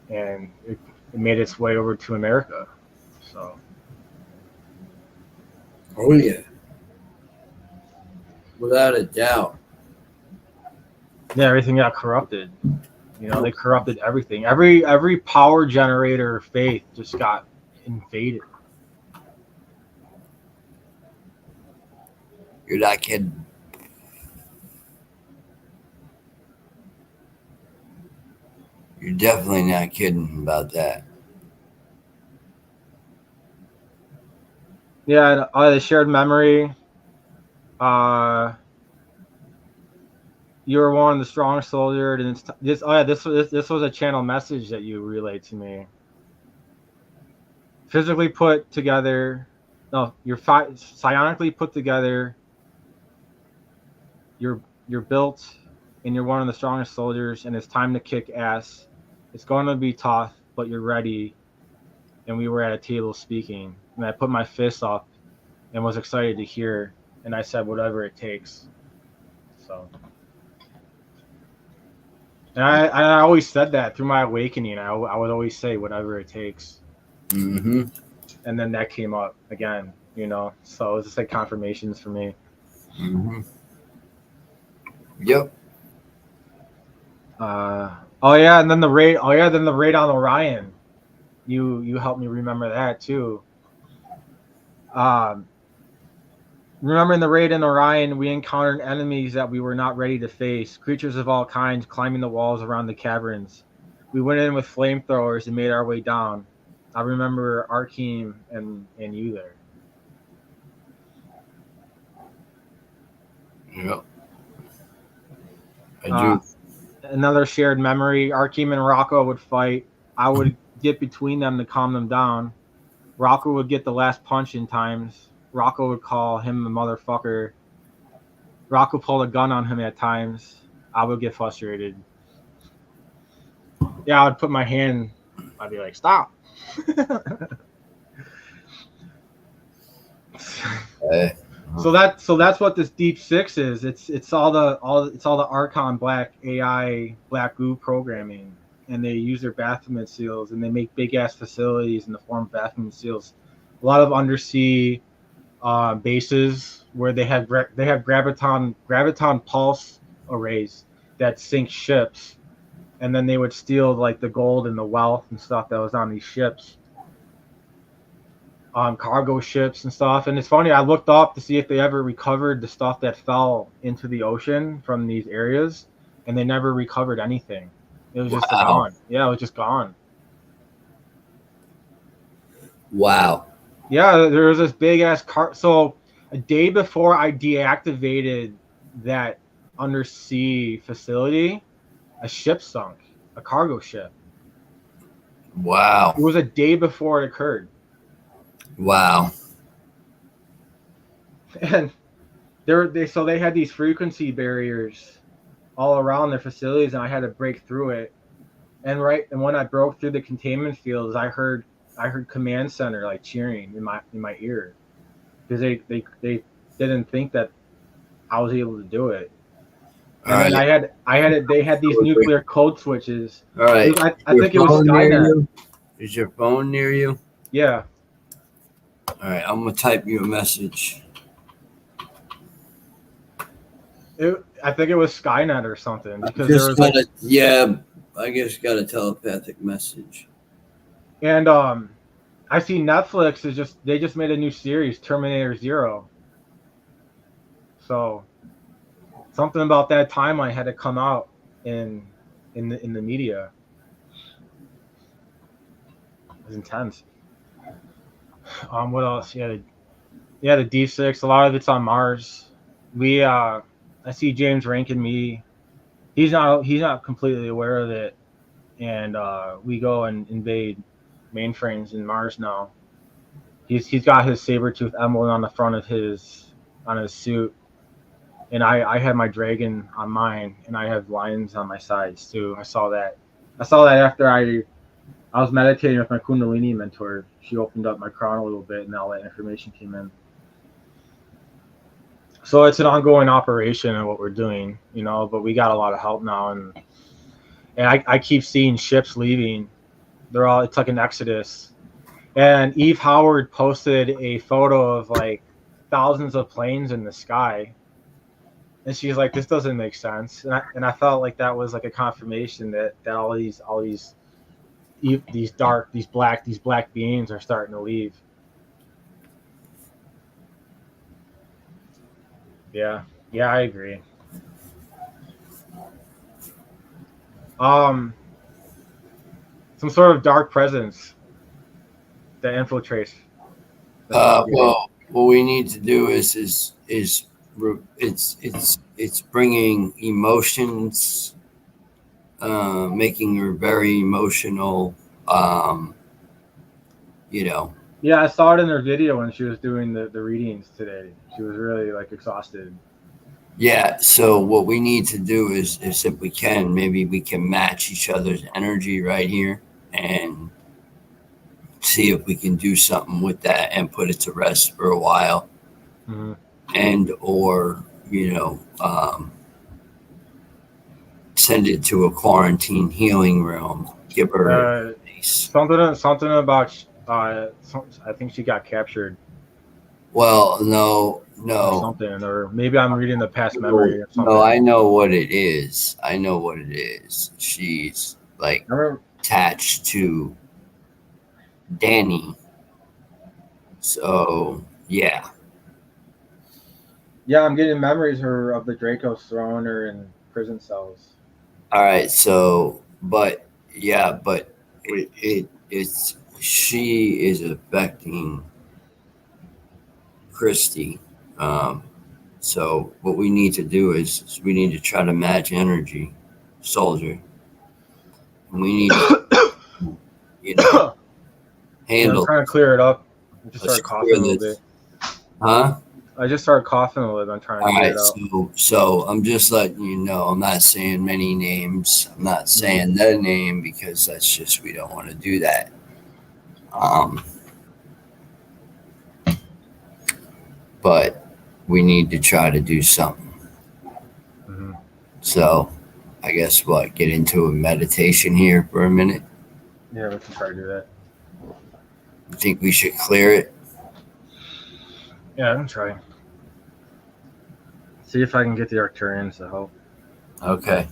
[SPEAKER 1] and it made its way over to America. So
[SPEAKER 2] Oh yeah, without a doubt.
[SPEAKER 1] yeah, everything got corrupted. They corrupted everything. Every power generator faith just got invaded.
[SPEAKER 2] You're not kidding. You're definitely not kidding about that.
[SPEAKER 1] Yeah, the shared memory. You were one of the strong soldiers, and this was a channel message that you relayed to me. Physically put together, no, you're psionically put together. You're built, and you're one of the strongest soldiers, and it's time to kick ass. It's going to be tough, but you're ready. And we were at a table speaking, and I put my fist up and was excited to hear, and I said whatever it takes. So. And I always said that through my awakening. I would always say whatever it takes.
[SPEAKER 2] Mm-hmm.
[SPEAKER 1] And then that came up again, So it's just like confirmations for me.
[SPEAKER 2] Mm-hmm. Yep.
[SPEAKER 1] Oh yeah, and then the raid. Oh yeah, then the raid on Orion. You helped me remember that too. Remembering the raid in Orion, we encountered enemies that we were not ready to face. Creatures of all kinds climbing the walls around the caverns. We went in with flamethrowers and made our way down. I remember Arkeem and you there.
[SPEAKER 2] Yep. I do.
[SPEAKER 1] Another shared memory. Arkeem and Rocko would fight. I would get between them to calm them down. Rocko would get the last punch in times. Rocko would call him a motherfucker. Rocko pulled a gun on him at times. I would get frustrated. Yeah, I would put my hand. I'd be like, "Stop." So that's what this Deep Six is. It's all the Archon Black AI Black Goo programming, and they use their Baphomet seals, and they make big ass facilities in the form of Baphomet seals. A lot of undersea bases where they have graviton pulse arrays that sink ships, and then they would steal like the gold and the wealth and stuff that was on these ships, on cargo ships and stuff. And it's funny, I looked up to see if they ever recovered the stuff that fell into the ocean from these areas, and they never recovered anything. It was just
[SPEAKER 2] Wow.
[SPEAKER 1] gone. Yeah, it was just gone.
[SPEAKER 2] Wow.
[SPEAKER 1] Yeah, there was this big ass car. So a day before I deactivated that undersea facility, a ship sunk, a cargo ship.
[SPEAKER 2] Wow.
[SPEAKER 1] It was a day before it occurred.
[SPEAKER 2] Wow.
[SPEAKER 1] And they had these frequency barriers all around their facilities, and I had to break through it. And when I broke through the containment fields, I heard command center like cheering in my ear, because they didn't think that I was able to do it. And
[SPEAKER 2] All
[SPEAKER 1] then
[SPEAKER 2] right.
[SPEAKER 1] they had these nuclear code switches.
[SPEAKER 2] All right.
[SPEAKER 1] I think it was Skynet.
[SPEAKER 2] Is your phone near you?
[SPEAKER 1] Yeah.
[SPEAKER 2] All right. I'm gonna type you a message.
[SPEAKER 1] I think it was Skynet or something, because
[SPEAKER 2] Just got a, yeah. I guess got a telepathic message.
[SPEAKER 1] and I see Netflix they just made a new series, Terminator Zero. So something about that timeline had to come out in the media. It was intense. What else? Yeah, the D6. A lot of it's on Mars. I see James ranking me. He's not completely aware of it, and we go and invade mainframes in Mars now. He's got his saber tooth emblem on the front of his suit, and I had my dragon on mine, and I have lions on my sides too. I saw that after I was meditating with my Kundalini mentor. She opened up my crown a little bit, and all that information came in. So it's an ongoing operation in what we're doing, but we got a lot of help now, and I keep seeing ships leaving. It's like an exodus. And Eve Howard posted a photo of like thousands of planes in the sky, and she's like, "This doesn't make sense." And I felt like that was like a confirmation that all these black beings are starting to leave. Yeah, I agree. Some sort of dark presence that infiltrates.
[SPEAKER 2] Well, what we need to do is it's bringing emotions, making her very emotional.
[SPEAKER 1] Yeah, I saw it in her video when she was doing the readings today. She was really like exhausted.
[SPEAKER 2] Yeah. So what we need to do is if we can, maybe we can match each other's energy right here and see if we can do something with that and put it to rest for a while.
[SPEAKER 1] Mm-hmm.
[SPEAKER 2] And or send it to a quarantine healing realm. Give her
[SPEAKER 1] something about. I think she got captured.
[SPEAKER 2] Well, no.
[SPEAKER 1] Or something, or maybe I'm reading the past memory or something.
[SPEAKER 2] No, I know what it is. She's like attached to Danny. So yeah.
[SPEAKER 1] Yeah, I'm getting memories of the Dracos throwing her in prison cells.
[SPEAKER 2] All right. So, but it's she is affecting Christy. So what we need to do is we need to try to match energy, soldier. And we need to, handle.
[SPEAKER 1] I'm trying to clear it up. I just started coughing a little bit.
[SPEAKER 2] Huh?
[SPEAKER 1] I just started coughing a little bit. I'm trying to clear it
[SPEAKER 2] up. So I'm just letting you know. I'm not saying many names. I'm not saying the name because that's just we don't want to do that. But we need to try to do something.
[SPEAKER 1] Mm-hmm.
[SPEAKER 2] So I guess get into a meditation here for a minute.
[SPEAKER 1] Yeah, we can try to do that.
[SPEAKER 2] You think we should clear it?
[SPEAKER 1] Yeah, I'm trying. See if I can get the Arcturians to help.
[SPEAKER 2] Okay.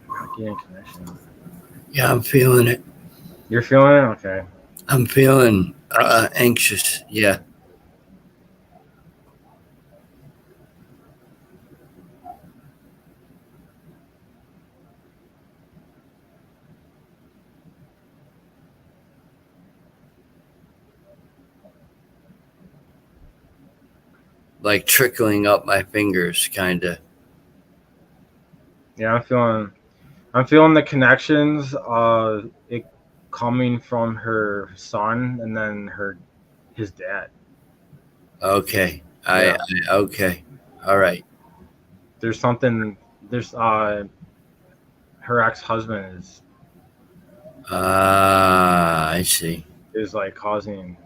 [SPEAKER 1] Not getting connection.
[SPEAKER 2] Yeah, I'm feeling it.
[SPEAKER 1] You're feeling it? Okay.
[SPEAKER 2] I'm feeling anxious. Yeah. Like trickling up my fingers, kind of.
[SPEAKER 1] Yeah, I'm feeling the connections. It coming from her son and then his dad.
[SPEAKER 2] Okay.
[SPEAKER 1] Yeah.
[SPEAKER 2] Okay. All right.
[SPEAKER 1] There's something. There's her ex husband
[SPEAKER 2] I see.
[SPEAKER 1] is like causing.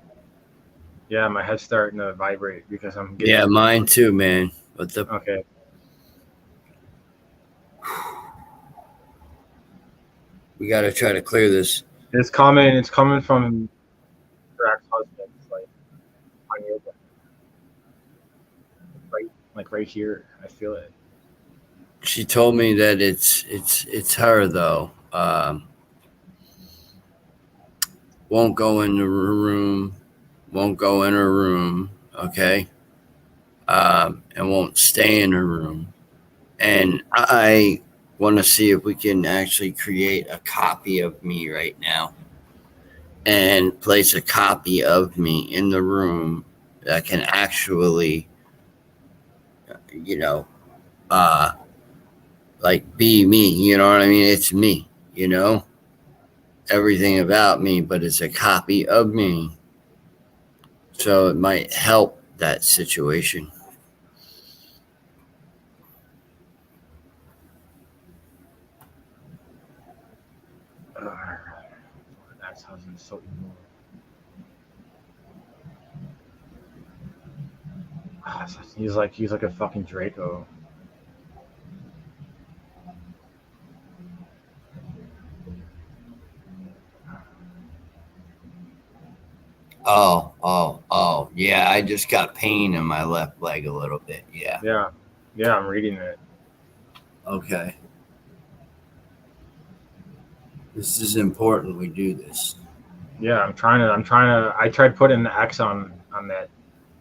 [SPEAKER 1] Yeah, my head's starting to vibrate because I'm
[SPEAKER 2] Yeah,
[SPEAKER 1] getting.
[SPEAKER 2] mine too, man. But the
[SPEAKER 1] Okay.
[SPEAKER 2] we got to try to clear this.
[SPEAKER 1] It's coming. It's coming from her ex husband. It's like on your like right here. I feel it.
[SPEAKER 2] She told me that it's her though. Won't go in the room. Won't go in her room. Okay. And won't stay in her room. And I want to see if we can actually create a copy of me right now and place a copy of me in the room that can actually, you know, uh, like be me. You know what I mean? It's me, everything about me, but it's a copy of me. So it might help that situation.
[SPEAKER 1] Her ex husband is so evil. He's like a fucking Draco.
[SPEAKER 2] Oh. Yeah, I just got pain in my left leg a little bit. Yeah.
[SPEAKER 1] Yeah. Yeah, I'm reading it.
[SPEAKER 2] Okay. This is important we do this.
[SPEAKER 1] Yeah, I tried putting the X on that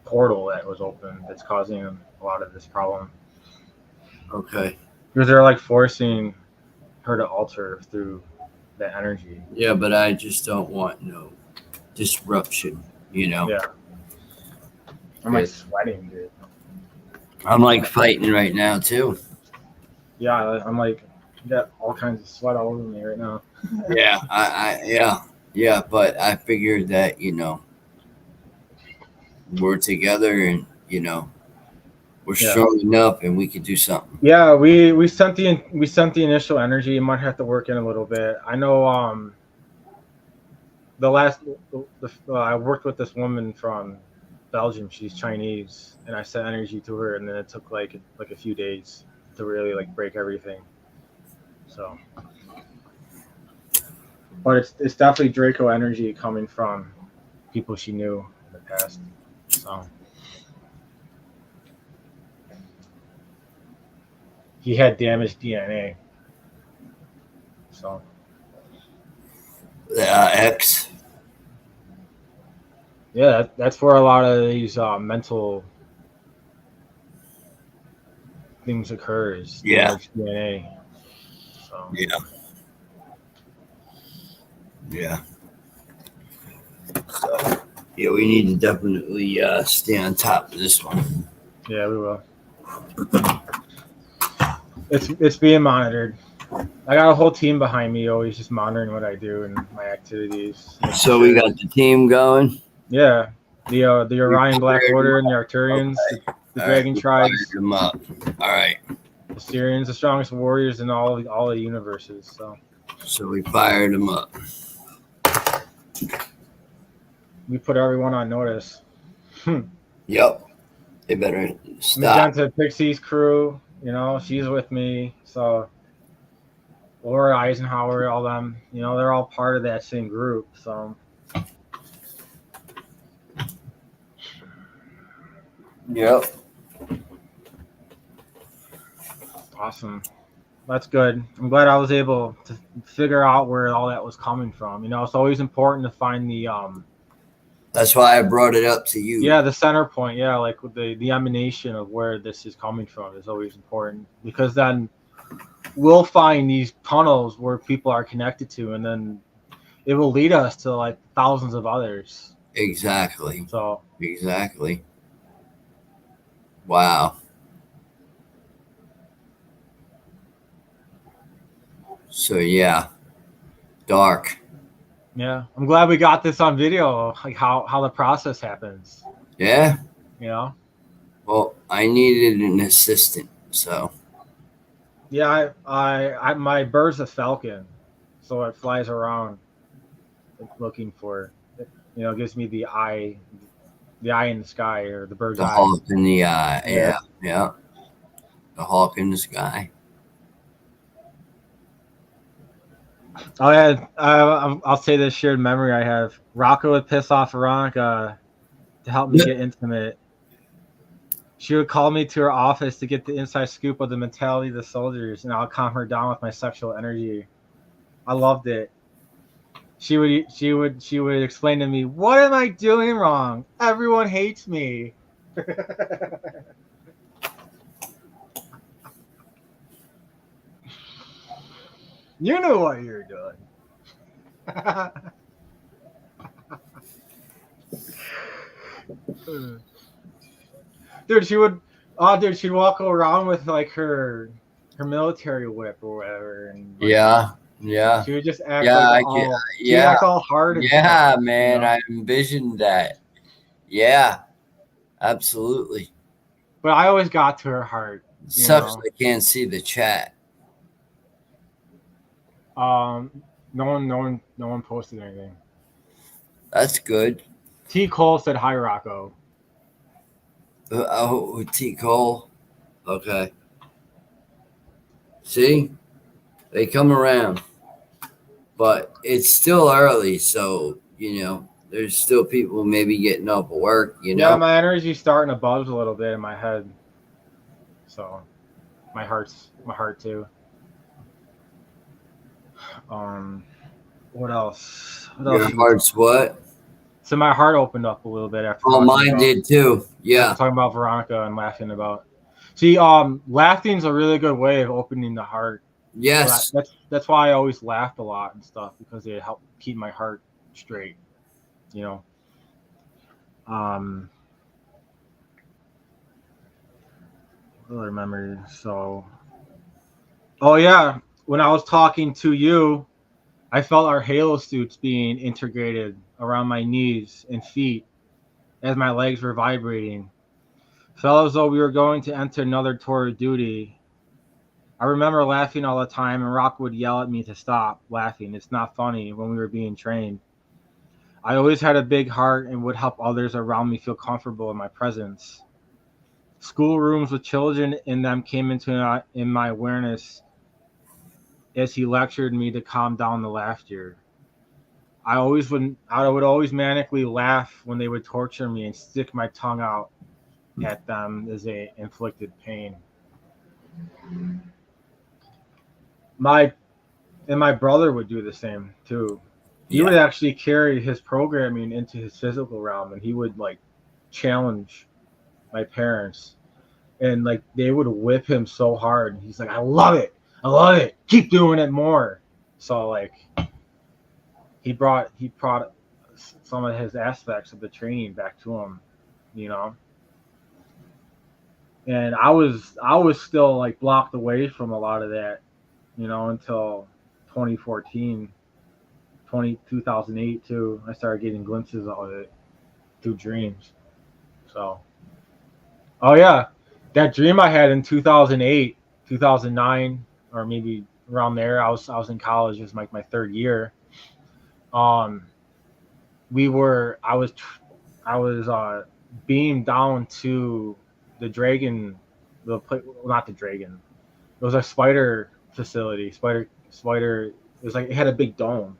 [SPEAKER 1] portal that was open that's causing a lot of this problem.
[SPEAKER 2] Okay.
[SPEAKER 1] Because they're like forcing her to alter through the energy.
[SPEAKER 2] Yeah, but I just don't want no disruption,
[SPEAKER 1] Yeah. I'm like sweating, dude.
[SPEAKER 2] I'm like fighting right now too.
[SPEAKER 1] Yeah, I'm like got all kinds of sweat all over me right now.
[SPEAKER 2] Yeah, yeah. But I figured that we're together, and we're
[SPEAKER 1] Yeah.
[SPEAKER 2] strong enough, and we can do something.
[SPEAKER 1] Yeah, we sent the initial energy. It might have to work in a little bit. I know. The last I worked with this woman from Belgium. She's Chinese, and I sent energy to her, and then it took like a few days to really like break everything. So, but it's definitely Draco energy coming from people she knew in the past. So he had damaged DNA. So
[SPEAKER 2] X.
[SPEAKER 1] yeah, that's where a lot of these mental things occur is
[SPEAKER 2] Yeah,
[SPEAKER 1] damaged DNA. So
[SPEAKER 2] yeah, yeah. So yeah, we need to definitely stay on top of this one.
[SPEAKER 1] yeah, we will. It's being monitored. I got a whole team behind me, always just monitoring what I do and my activities, making
[SPEAKER 2] So we
[SPEAKER 1] sure.
[SPEAKER 2] got the team going.
[SPEAKER 1] Yeah, the
[SPEAKER 2] We
[SPEAKER 1] Orion Black
[SPEAKER 2] fired them
[SPEAKER 1] Order and the
[SPEAKER 2] up.
[SPEAKER 1] Arcturians,
[SPEAKER 2] Okay.
[SPEAKER 1] the
[SPEAKER 2] All right.
[SPEAKER 1] Dragon
[SPEAKER 2] We fired
[SPEAKER 1] tribes,
[SPEAKER 2] them up. All right.
[SPEAKER 1] the Syrians, the strongest warriors in all the universes. So
[SPEAKER 2] So we fired them up.
[SPEAKER 1] we put everyone on notice.
[SPEAKER 2] Yep. They better stop.
[SPEAKER 1] Magenta Pixie's crew, she's with me. So Laura Eisenhower, all them, they're all part of that same group. So
[SPEAKER 2] Yep.
[SPEAKER 1] awesome. That's good. I'm glad I was able to figure out where all that was coming from. It's always important to find the
[SPEAKER 2] That's why I brought it up to you.
[SPEAKER 1] yeah, the center point. Yeah, like with the emanation of where this is coming from is always important because then we'll find these tunnels where people are connected to, and then it will lead us to like thousands of others.
[SPEAKER 2] Exactly.
[SPEAKER 1] So
[SPEAKER 2] Exactly. Wow. So yeah, dark.
[SPEAKER 1] yeah, I'm glad we got this on video, like how the process happens.
[SPEAKER 2] Yeah.
[SPEAKER 1] You know.
[SPEAKER 2] Well, I needed an assistant, so
[SPEAKER 1] Yeah, my bird's a falcon, so it flies around looking for. It gives me the eye in the sky or the bird's
[SPEAKER 2] the
[SPEAKER 1] eye.
[SPEAKER 2] hawk in the eye.
[SPEAKER 1] Yeah.
[SPEAKER 2] Yeah. Yeah. The hawk in the sky.
[SPEAKER 1] Oh yeah. I'll say this shared memory I have. Rocco would piss off Veronica to help me get intimate. She would call me to her office to get the inside scoop of the mentality of the soldiers, and I'll calm her down with my sexual energy. I loved it. She would explain to me, "What am I doing wrong? Everyone hates me." You knew what you were doing. Dude, she'd walk around with like her military whip or whatever, and like
[SPEAKER 2] Yeah. Yeah.
[SPEAKER 1] she would just act
[SPEAKER 2] Yeah.
[SPEAKER 1] like
[SPEAKER 2] I can.
[SPEAKER 1] she'd
[SPEAKER 2] Yeah.
[SPEAKER 1] act all hard and stuff,
[SPEAKER 2] Yeah, man. I envisioned that. Yeah. Absolutely.
[SPEAKER 1] But I always got to her heart,
[SPEAKER 2] It
[SPEAKER 1] you
[SPEAKER 2] sucks
[SPEAKER 1] know.
[SPEAKER 2] I can't see the chat.
[SPEAKER 1] Um, no one posted anything.
[SPEAKER 2] That's good.
[SPEAKER 1] T. Cole said hi, Rocco.
[SPEAKER 2] Oh, T. Cole. Okay. See, they come around, but it's still early, so there's still people maybe getting up at work.
[SPEAKER 1] Yeah, my energy's starting to buzz a little bit in my head, so my heart too. What else? What else
[SPEAKER 2] Your
[SPEAKER 1] should we talk?
[SPEAKER 2] heart's what?
[SPEAKER 1] So my heart opened up a little bit
[SPEAKER 2] Oh, mine did too.
[SPEAKER 1] after
[SPEAKER 2] Yeah.
[SPEAKER 1] talking about Veronica and laughing about. See, laughing's a really good way of opening the heart. So
[SPEAKER 2] Yes.
[SPEAKER 1] that's why I always laughed a lot and stuff because it helped keep my heart straight. You know. I remember. So. Oh yeah, when I was talking to you, I felt our halo suits being integrated around my knees and feet as my legs were vibrating. Felt as though we were going to enter another tour of duty. I remember laughing all the time, and Rock would yell at me to stop laughing. It's not funny when we were being trained. I always had a big heart and would help others around me feel comfortable in my presence. Schoolrooms with children in them came into in my awareness as he lectured me to calm down the laughter. I would always manically laugh when they would torture me and stick my tongue out at them as they inflicted pain. My my brother would do the same too. He would
[SPEAKER 2] Yeah.
[SPEAKER 1] actually carry his programming into his physical realm, and he would like challenge my parents, and like they would whip him so hard. He's like, I love it, keep doing it more. So like he brought some of his aspects of the training back to him, you know. And I was still like blocked away from a lot of that, you know, until 2014, 2008 too. I started getting glimpses of it through dreams. So, oh yeah, that dream I had in 2008, 2009, or maybe around there. I was in college. It was like my third year. Um, we were I was beamed down to the dragon, well, not the dragon. It was a spider facility. Spider. It was like it had a big dome.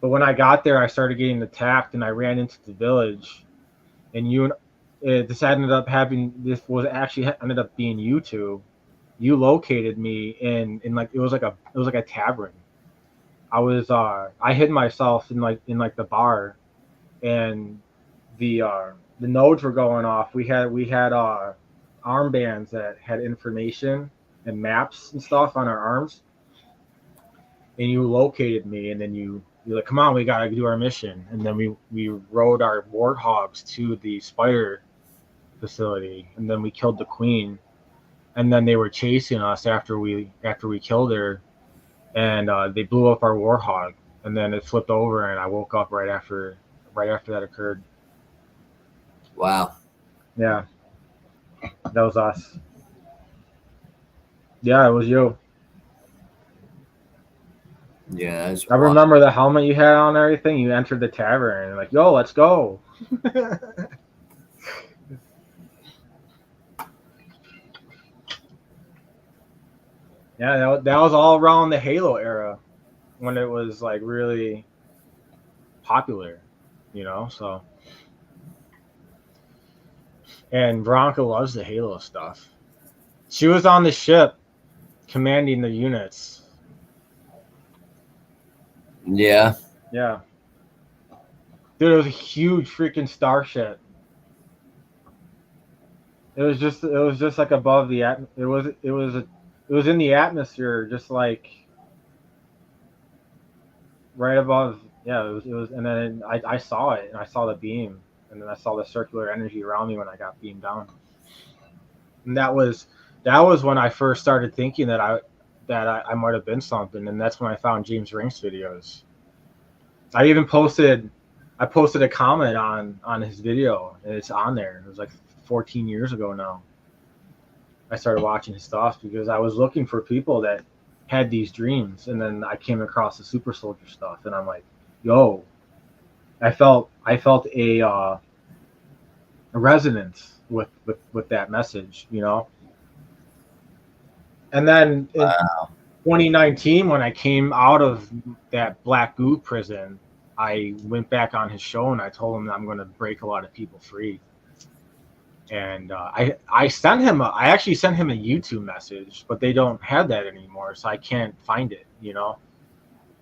[SPEAKER 1] But when I got there, I started getting attacked, and I ran into the village. And this ended up having this was actually ended up being you two. You located me in like it was like a tavern. I hid myself in like the bar, and the nodes were going off. We had armbands that had information and maps and stuff on our arms, and you located me, and then you're like, come on, we gotta do our mission. And then we rode our warthogs to the spider facility, and then we killed the queen, and then they were chasing us after we killed her, and they blew up our warhog, and then it flipped over, and I woke up right after that occurred.
[SPEAKER 2] Wow.
[SPEAKER 1] Yeah, that was us. Yeah, it was you.
[SPEAKER 2] Yeah, that's
[SPEAKER 1] I
[SPEAKER 2] wild.
[SPEAKER 1] remember the helmet you had on and everything. You entered the tavern and like, yo, let's go. Yeah, that was all around the Halo era when it was like really popular, you know. So, and Veronica loves the Halo stuff. She was on the ship commanding the units.
[SPEAKER 2] Yeah.
[SPEAKER 1] Yeah, dude, it was a huge freaking starship. It was just like above the it was in the atmosphere, just like right above. Yeah, it was, and then I saw it, and I saw the beam, and then I saw the circular energy around me when I got beamed down. And that was when I first started thinking that I might have been something, and that's when I found James Rinks videos. I even posted a comment on his video, and it's on there. It was like 14 years ago now. I started watching his stuff because I was looking for people that had these dreams, and then I came across the super soldier stuff, and I'm like, yo, I felt a resonance with that message, you know. And then in
[SPEAKER 2] Wow.
[SPEAKER 1] 2019, when I came out of that Black Goo prison, I went back on his show and I told him that I'm going to break a lot of people free. And I actually sent him a YouTube message, but they don't have that anymore, so I can't find it. You know,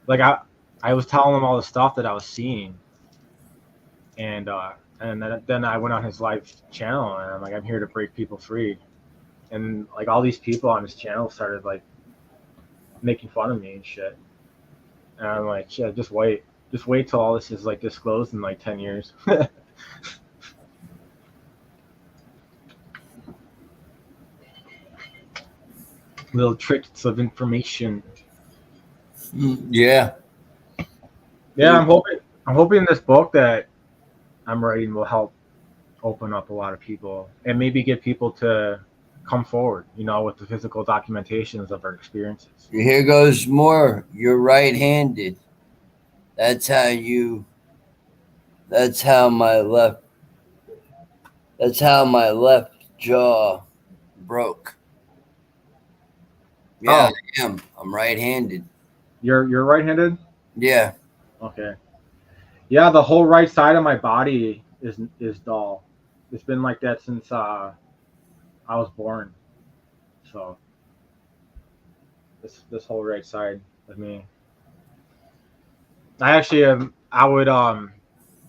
[SPEAKER 1] like I was telling him all the stuff that I was seeing, and then I went on his live channel and I'm like, I'm here to break people free, and like all these people on his channel started like making fun of me and shit, and I'm like, yeah, just wait till all this is like disclosed in like 10 years. Little tricks of information.
[SPEAKER 2] Yeah.
[SPEAKER 1] Yeah, I'm hoping this book that I'm writing will help open up a lot of people and maybe get people to come forward, with the physical documentations of our experiences.
[SPEAKER 2] Here goes more. You're right-handed. That's how you. That's how my left. That's how my left jaw broke. Yeah,
[SPEAKER 1] Oh,
[SPEAKER 2] I am. I'm right-handed.
[SPEAKER 1] you're right-handed?
[SPEAKER 2] Yeah.
[SPEAKER 1] Okay. Yeah, the whole right side of my body is dull. It's been like that since I was born. So this whole right side of me. I actually I would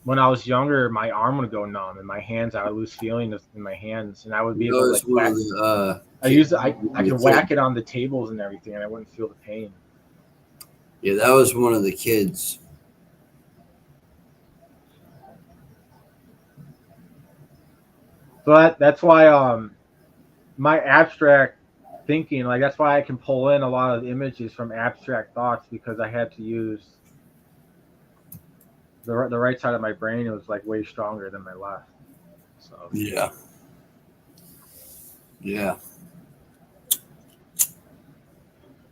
[SPEAKER 1] when I was younger, my arm would go numb and my hands, I would lose feeling in my hands, and I would be
[SPEAKER 2] That
[SPEAKER 1] able to like
[SPEAKER 2] was one of
[SPEAKER 1] whack.
[SPEAKER 2] the
[SPEAKER 1] I could
[SPEAKER 2] kids.
[SPEAKER 1] whack it on the tables and everything, and I wouldn't feel the pain.
[SPEAKER 2] Yeah, that was one of the kids.
[SPEAKER 1] So that's why my abstract thinking, like that's why I can pull in a lot of images from abstract thoughts, because I had to use the right side of my brain. It was like way stronger than my left. So
[SPEAKER 2] Yeah. Yeah.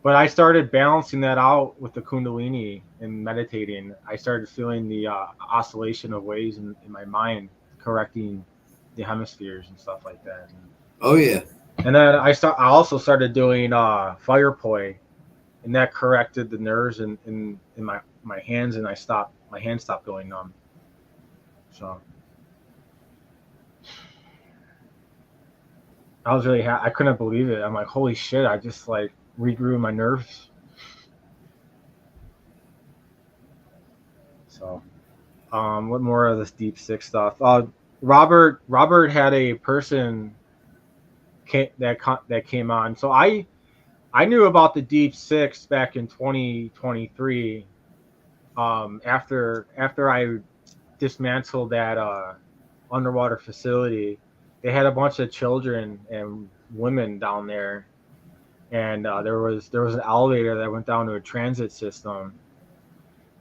[SPEAKER 1] but I started balancing that out with the Kundalini and meditating. I started feeling the oscillation of waves in my mind, correcting the hemispheres and stuff like that.
[SPEAKER 2] Oh yeah.
[SPEAKER 1] And then I also started doing fire poi, and that corrected the nerves in my hands, and my hands stopped going numb. So I was really I couldn't believe it. I'm like, holy shit! I just like regrew my nerves. So what more of this deep six stuff? Robert had a person that came on. So I knew about the deep six back in 2023. After I dismantled that underwater facility, they had a bunch of children and women down there, and there was an elevator that went down to a transit system,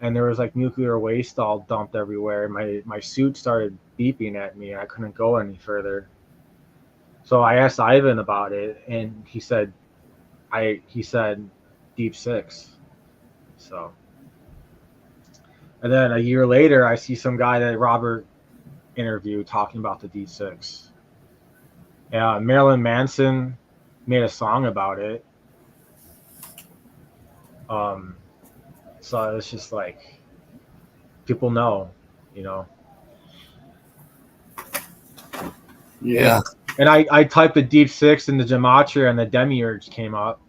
[SPEAKER 1] and there was like nuclear waste all dumped everywhere. My suit started beeping at me. I couldn't go any further. So I asked Ivan about it, and he said deep six. So, and then a year later, I see some guy that Robert interviewed talking about the deep six. Marilyn Manson made a song about it. Um, so it's just like people know, you know. And
[SPEAKER 2] Yeah.
[SPEAKER 1] I typed the deep six in the gematria, and the demiurge came up.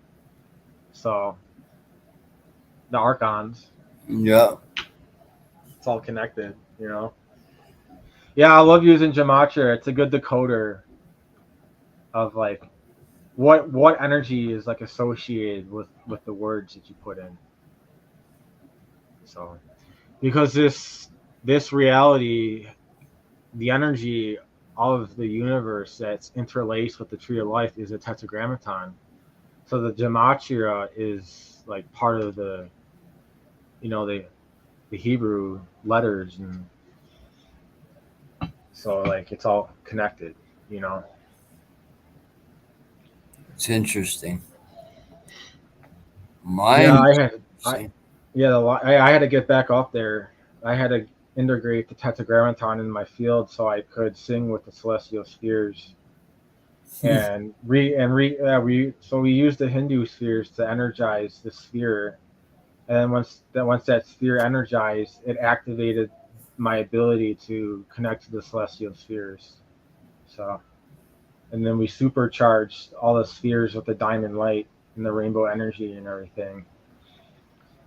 [SPEAKER 1] So the archons,
[SPEAKER 2] Yeah.
[SPEAKER 1] it's all connected, you know. Yeah, I love using gematria. It's a good decoder of like what energy is like associated with the words that you put in. So because this reality, the energy of the universe that's interlaced with the tree of life is a tetragrammaton. So the gematria is like part of the Hebrew letters, and so like it's all connected, you know.
[SPEAKER 2] It's interesting.
[SPEAKER 1] Yeah,
[SPEAKER 2] Mine
[SPEAKER 1] I
[SPEAKER 2] is
[SPEAKER 1] had I
[SPEAKER 2] interesting.
[SPEAKER 1] yeah I had to get back up there. I had to integrate the tetragrammaton in my field so I could sing with the celestial spheres, and we used the Hindu spheres to energize the sphere, and then once that sphere energized, it activated my ability to connect to the celestial spheres. So, and then we supercharged all the spheres with the diamond light and the rainbow energy and everything,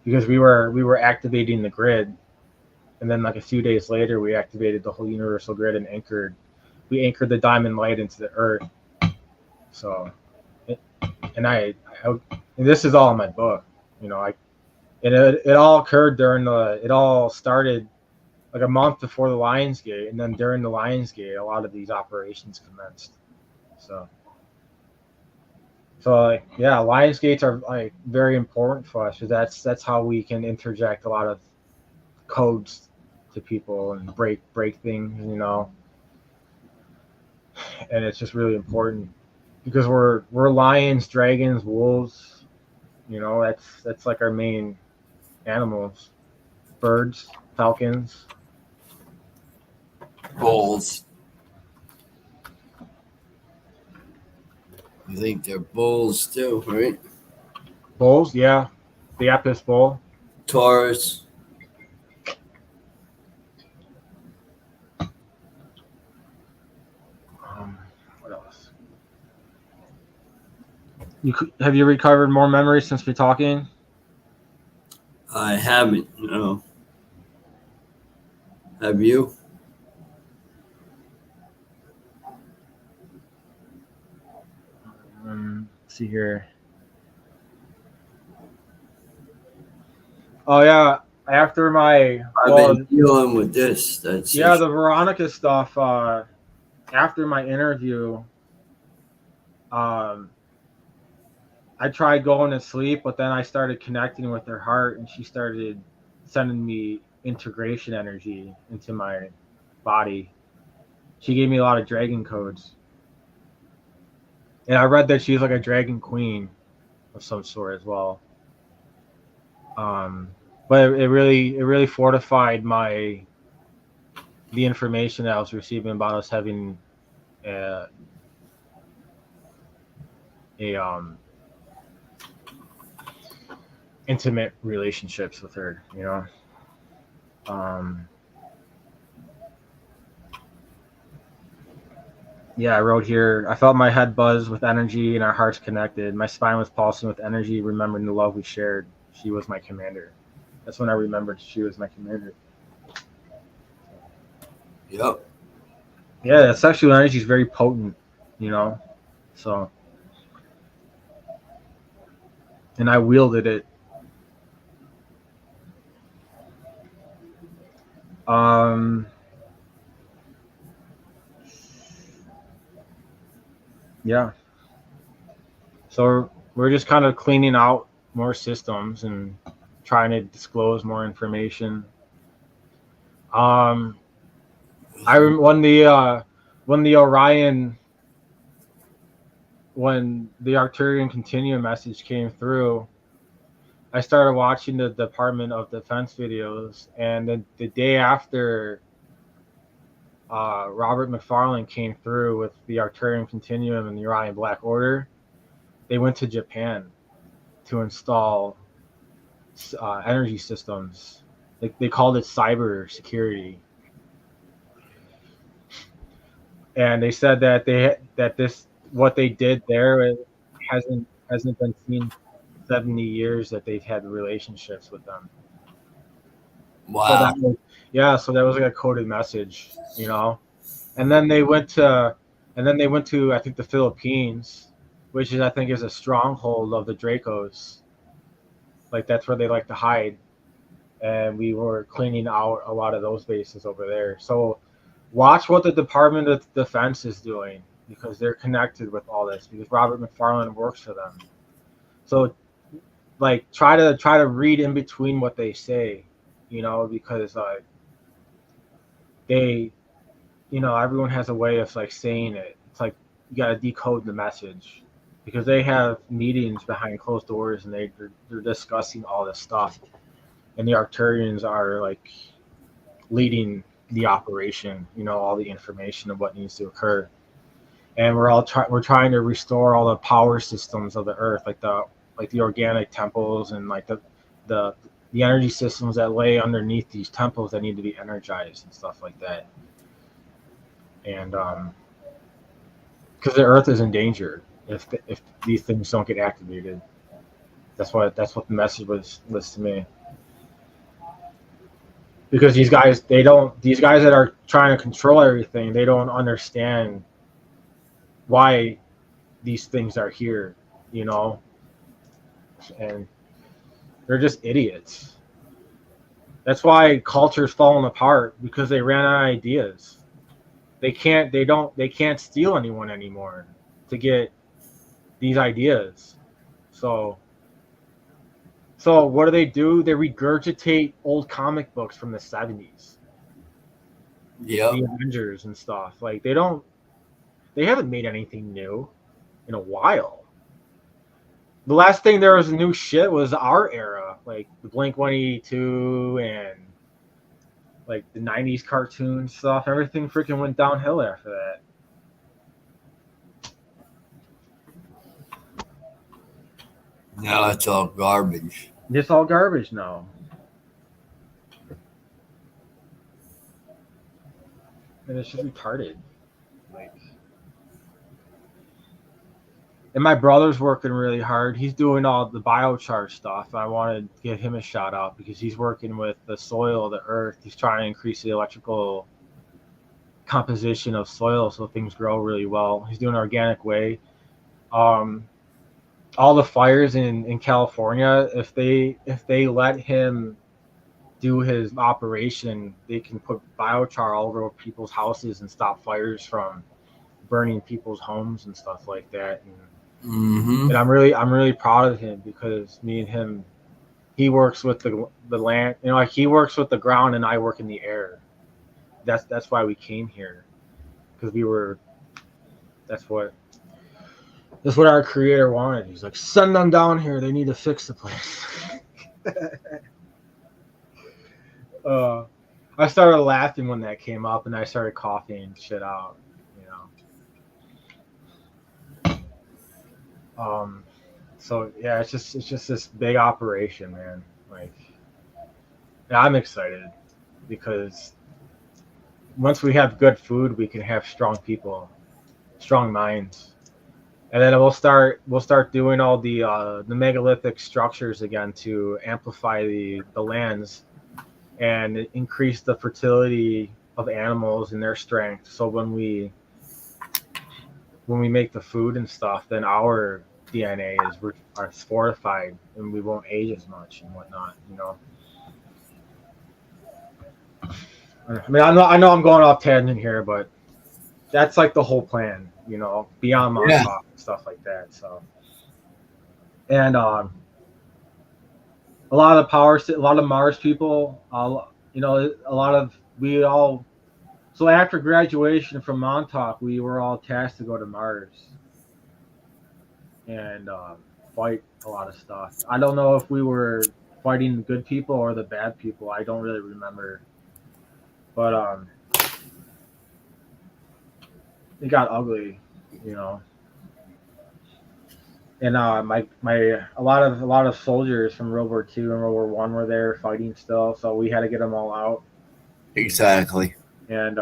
[SPEAKER 1] because we were activating the grid, and then like a few days later we activated the whole universal grid and anchored the diamond light into the earth. So, and and this is all in my book, you know. It all occurred it all started like a month before the Lionsgate, and then during the Lionsgate, a lot of these operations commenced. So So like, yeah, Lions gates are like very important for us because that's how we can interject a lot of codes to people and break things, you know. And it's just really important because we're lions, dragons, wolves, you know. That's like our main animals. Birds, falcons,
[SPEAKER 2] Bulls. I think they're bulls too, right?
[SPEAKER 1] bulls. Yeah, the Apis bull.
[SPEAKER 2] Taurus.
[SPEAKER 1] Um, what else? Have you recovered more memories since we're talking?
[SPEAKER 2] I haven't, you know. Have you?
[SPEAKER 1] Let's see here. Oh yeah, after my
[SPEAKER 2] I've been dealing with this. That's
[SPEAKER 1] yeah,
[SPEAKER 2] just,
[SPEAKER 1] the Veronica stuff. After my interview, um, I tried going to sleep, but then I started connecting with her heart, and she started sending me integration energy into my body. She gave me a lot of dragon codes, and I read that she's like a dragon queen of some sort as well. Um, but it really fortified the information that I was receiving about us having a, a intimate relationships with her. You know. Um, Yeah, I wrote here. I felt my head buzz with energy and our hearts connected. My spine was pulsing with energy, remembering the love we shared. She was my commander. That's when I remembered she was my commander.
[SPEAKER 2] yep.
[SPEAKER 1] Yeah, that sexual energy is very potent, you know. So, and I wielded it. Um, yeah. So we're just kind of cleaning out more systems and trying to disclose more information. Um, when the Orion when the Arcturian Continuum message came through, I started watching the Department of Defense videos, and then the day after Robert McFarlane came through with the Arcturian Continuum and the Orion Black Order, they went to Japan to install energy systems. They called it cyber security, and they said that this what they did there hasn't been seen 70 years that they've had relationships with them. So
[SPEAKER 2] Wow.
[SPEAKER 1] that was, yeah, so that was like a coded message, you know. And then they went to I think the Philippines, which is I think is a stronghold of the Dracos. Like that's where they like to hide. And we were cleaning out a lot of those bases over there. So watch what the Department of Defense is doing because they're connected with all this because Robert McFarlane works for them. So like try to read in between what they say, you know, because they everyone has a way of like saying it. It's like you got to decode the message because they have meetings behind closed doors and they're discussing all this stuff, and the Arcturians are like leading the operation. You know, all the information of what needs to occur, and we're trying to restore all the power systems of the Earth, like the organic temples and like the the energy systems that lay underneath these temples that need to be energized and stuff like that. And because the Earth is in danger if these things don't get activated. That's what the message was to me. Because these guys that are trying to control everything, they don't understand why these things are here, you know, and they're just idiots. That's why culture's falling apart because they ran out of ideas. They can't steal anyone anymore to get these ideas. So so what do? They regurgitate old comic books from the 70s,
[SPEAKER 2] Yep.
[SPEAKER 1] the Avengers and stuff. Like they haven't made anything new in a while. The last thing there was new shit was our era, like the Blink 182 and like the 90s cartoon stuff. Everything freaking went downhill after that.
[SPEAKER 2] Now it's all garbage.
[SPEAKER 1] It's all garbage now. And it's just retarded. Like, and my brother's working really hard. He's doing all the biochar stuff. I wanted to give him a shout out because he's working with the soil, the earth. He's trying to increase the electrical composition of soil so things grow really well. He's doing an organic way. Um, all the fires in California, if they let him do his operation, they can put biochar all over people's houses and stop fires from burning people's homes and stuff like that.
[SPEAKER 2] Mm-hmm.
[SPEAKER 1] And I'm really proud of him because me and him, he works with the land, like he works with the ground and I work in the air. That's why we came here, because we were that's what that's what our creator wanted. He's like, send them down here. They need to fix the place. uh, I started laughing when that came up, and I started coughing shit out. You know. So yeah, it's just this big operation, man. Like, yeah, I'm excited because once we have good food, we can have strong people, strong minds, and then we'll start doing all the megalithic structures again to amplify the lands and increase the fertility of animals and their strength. So when we make the food and stuff, then our DNA are fortified and we won't age as much and whatnot. I mean, I know I'm going off tangent here, but that's like the whole plan. Beyond
[SPEAKER 2] Yeah.
[SPEAKER 1] Montauk and stuff like that. So, and a lot of Mars people, a lot of we all. So after graduation from Montauk, we were all tasked to go to Mars and fight a lot of stuff. I don't know if we were fighting the good people or the bad people. I don't really remember, but it got ugly, you know. And a lot of soldiers from World War II and World War I were there fighting still, so we had to get them all out.
[SPEAKER 2] Exactly.
[SPEAKER 1] And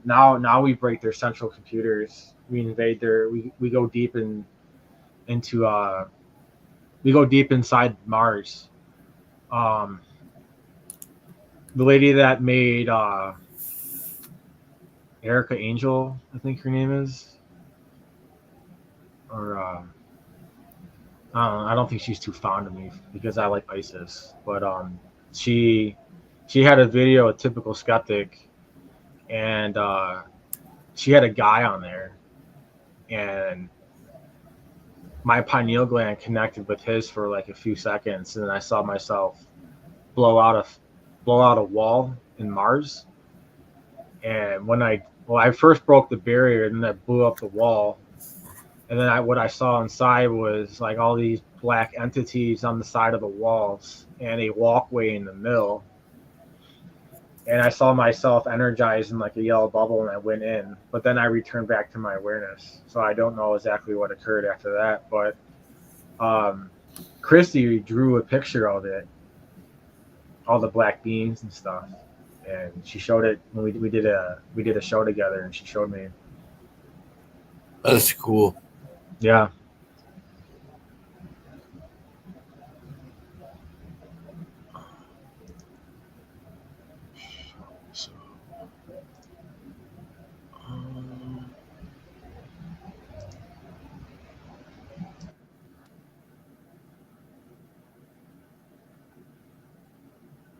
[SPEAKER 1] now we break their central computers. We invade we go deep into we go deep inside Mars. Um, the lady that made Erica Angel, I think her name is, or I don't think she's too fond of me because I like ISIS. But she she had a video, a typical skeptic, and she had a guy on there, and my pineal gland connected with his for like a few seconds, and then I saw myself blow out a blow out a wall in Mars. And I first broke the barrier, and then I blew up the wall, and then what I saw inside was like all these black entities on the side of the walls and a walkway in the middle. And I saw myself energized in like a yellow bubble, and I went in. But then I returned back to my awareness, so I don't know exactly what occurred after that. But um, Christy drew a picture of it, all the black beans and stuff, and she showed it when we did a show together, and she showed me.
[SPEAKER 2] That's cool.
[SPEAKER 1] Yeah. So, um,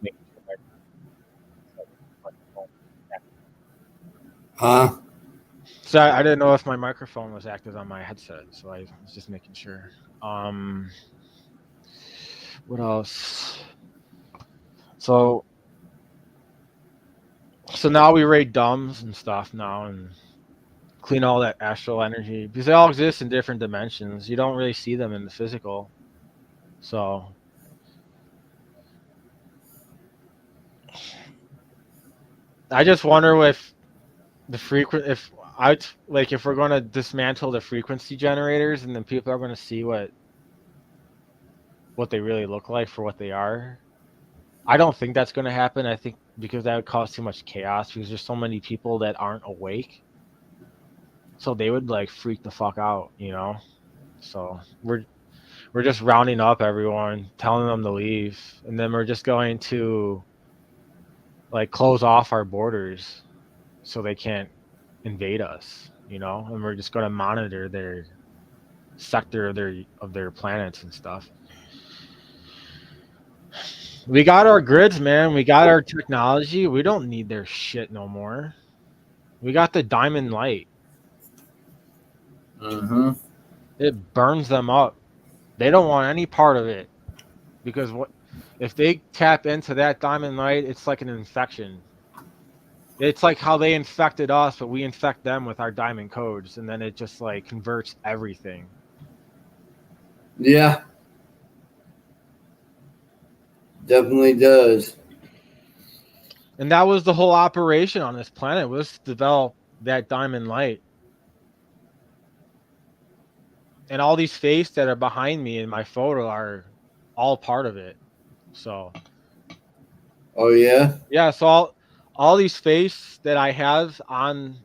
[SPEAKER 1] making sure
[SPEAKER 2] Huh?
[SPEAKER 3] So I didn't know if my microphone was active on my headset, so I was just making sure. Um, what else? So so now we raid dumbs and stuff now and clean all that astral energy because they all exist in different dimensions. You don't really see them in the physical. So I just wonder if the frequent if I like if we're going to dismantle the frequency generators and then people are going to see what they really look like for what they are. I don't think that's going to happen. I think because that would cause too much chaos because there's so many people that aren't awake. So they would like freak the fuck out, you know? So we're just rounding up everyone, telling them to leave, and then we're just going to like close off our borders so they can't invade us, you know? And we're just going to monitor their sector of their planets and stuff. We got our grids, man. We got our technology. We don't need their shit no more. We got the diamond light.
[SPEAKER 2] Mm-hmm.
[SPEAKER 3] It burns them up. They don't want any part of it because what if they tap into that diamond light? It's like an infection. It's like how they infected us, but we infect them with our diamond codes, and then it just like converts everything.
[SPEAKER 2] Yeah, definitely does.
[SPEAKER 3] And that was the whole operation on this planet was to develop that diamond light. And all these faces that are behind me in my photo are all part of it. So
[SPEAKER 2] Oh yeah.
[SPEAKER 3] yeah, so all these faces that I have on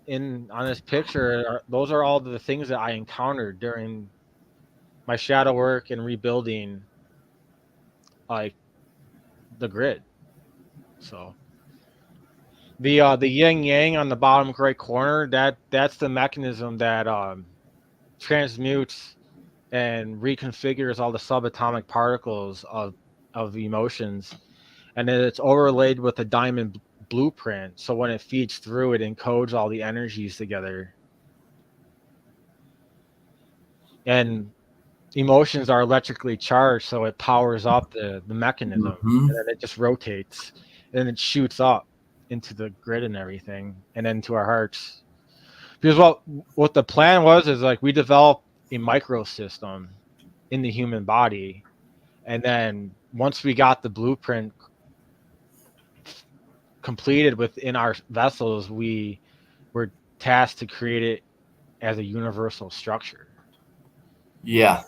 [SPEAKER 3] this picture those are all the things that I encountered during my shadow work and rebuilding like the grid. So the yin yang on the bottom right corner that's the mechanism that transmutes and reconfigures all the subatomic particles of emotions, and then it's overlaid with a diamond blueprint. So when it feeds through, it encodes all the energies together, and emotions are electrically charged, so it powers up the mechanism,
[SPEAKER 2] Mm-hmm.
[SPEAKER 3] and then it just rotates, and it shoots up into the grid and everything, and then to our hearts. Because what the plan was is like we developed a microsystem in the human body, and then once we got the blueprint completed within our vessels, we were tasked to create it as a universal structure.
[SPEAKER 2] Yeah.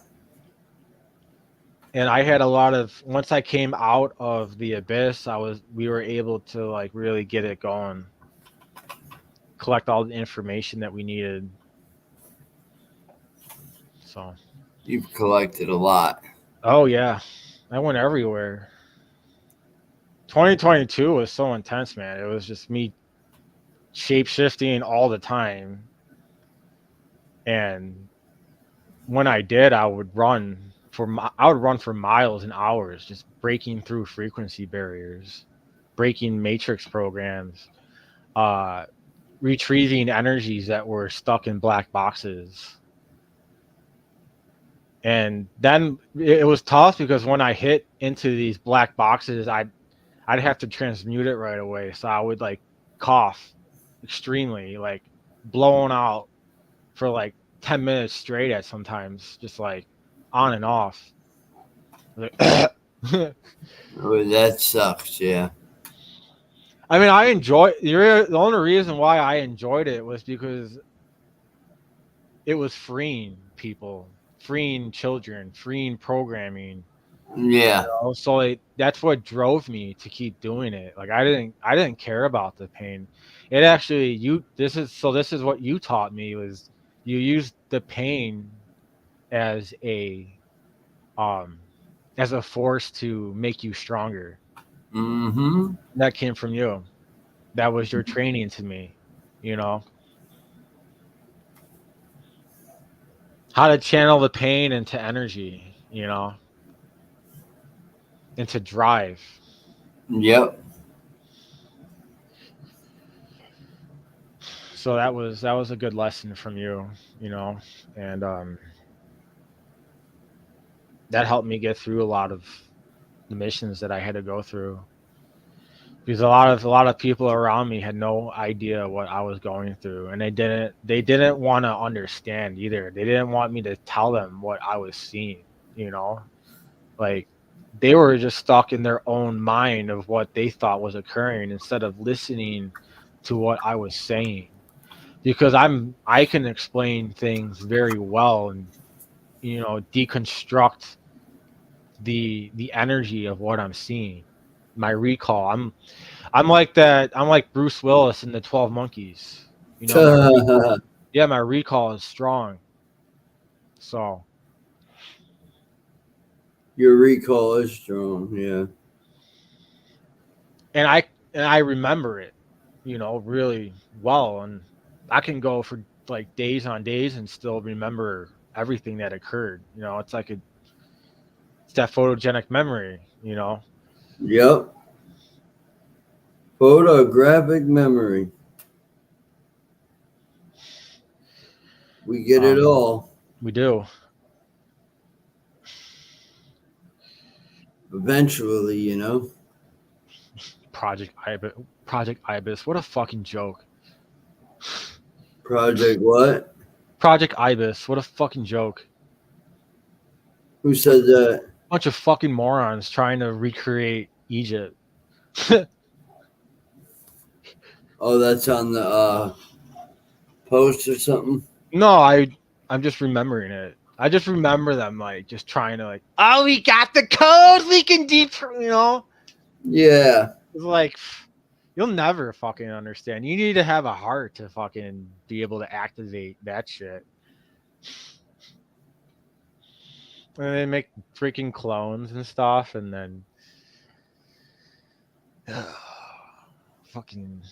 [SPEAKER 3] And I had a lot of once I came out of the abyss, we were able to like really get it going, collect all the information that we needed. So,
[SPEAKER 2] You've collected a lot.
[SPEAKER 3] oh yeah, I went everywhere. 2022 was so intense, man. It was just me shape shifting all the time, and when I did, I would run for miles and hours, just breaking through frequency barriers, breaking matrix programs, uh, retrieving energies that were stuck in black boxes. And then it was tough because when I hit into these black boxes, I'd have to transmute it right away. So I would like cough extremely, like blown out for like 10 minutes straight at sometimes, just like on and off. Like, I
[SPEAKER 2] Oh, that sucks. Yeah.
[SPEAKER 3] mean, the only reason why I enjoyed it was because it was freeing people, freeing children, freeing programming.
[SPEAKER 2] Yeah.
[SPEAKER 3] So like, that's what drove me to keep doing it. Like I didn't care about the pain. It actually this is what you taught me was you use the pain as um a force to make you stronger.
[SPEAKER 2] Mm-hmm.
[SPEAKER 3] That came from you. That was your training to me, you know, how to channel the pain into energy, you know, into drive.
[SPEAKER 2] Yep.
[SPEAKER 3] So that was a good lesson from you, and that helped me get through a lot of the missions that I had to go through, because a lot of people around me had no idea what I was going through, and they didn't want to understand either. They didn't want me to tell them what I was seeing, like they were just stuck in their own mind of what they thought was occurring instead of listening to what I was saying, because I can explain things very well and deconstruct the energy of what I'm seeing. My recall. I'm like that. I'm like Bruce Willis in the 12 Monkeys. My recall. Yeah, my recall is strong. So,
[SPEAKER 2] Your recall is strong. Yeah.
[SPEAKER 3] and I remember it, really well, and I can go for like days on days and still remember everything that occurred. It's that photogenic memory.
[SPEAKER 2] Yep. Photographic memory. We get it
[SPEAKER 3] Um,
[SPEAKER 2] all.
[SPEAKER 3] we do.
[SPEAKER 2] Eventually, you know.
[SPEAKER 3] Project Ibis. What a fucking joke.
[SPEAKER 2] Project what?
[SPEAKER 3] Project Ibis. What a fucking joke.
[SPEAKER 2] Who
[SPEAKER 3] Bunch
[SPEAKER 2] said
[SPEAKER 3] of,
[SPEAKER 2] that?
[SPEAKER 3] bunch of fucking morons trying to recreate Egypt.
[SPEAKER 2] Oh, that's on the post or something.
[SPEAKER 3] No, I'm just remembering it. I just remember them like just trying to like, oh, we got the code. We can
[SPEAKER 2] Yeah.
[SPEAKER 3] It's like you'll never fucking understand. You need to have a heart to fucking be able to activate that shit. And they make freaking clones and stuff, and then fucking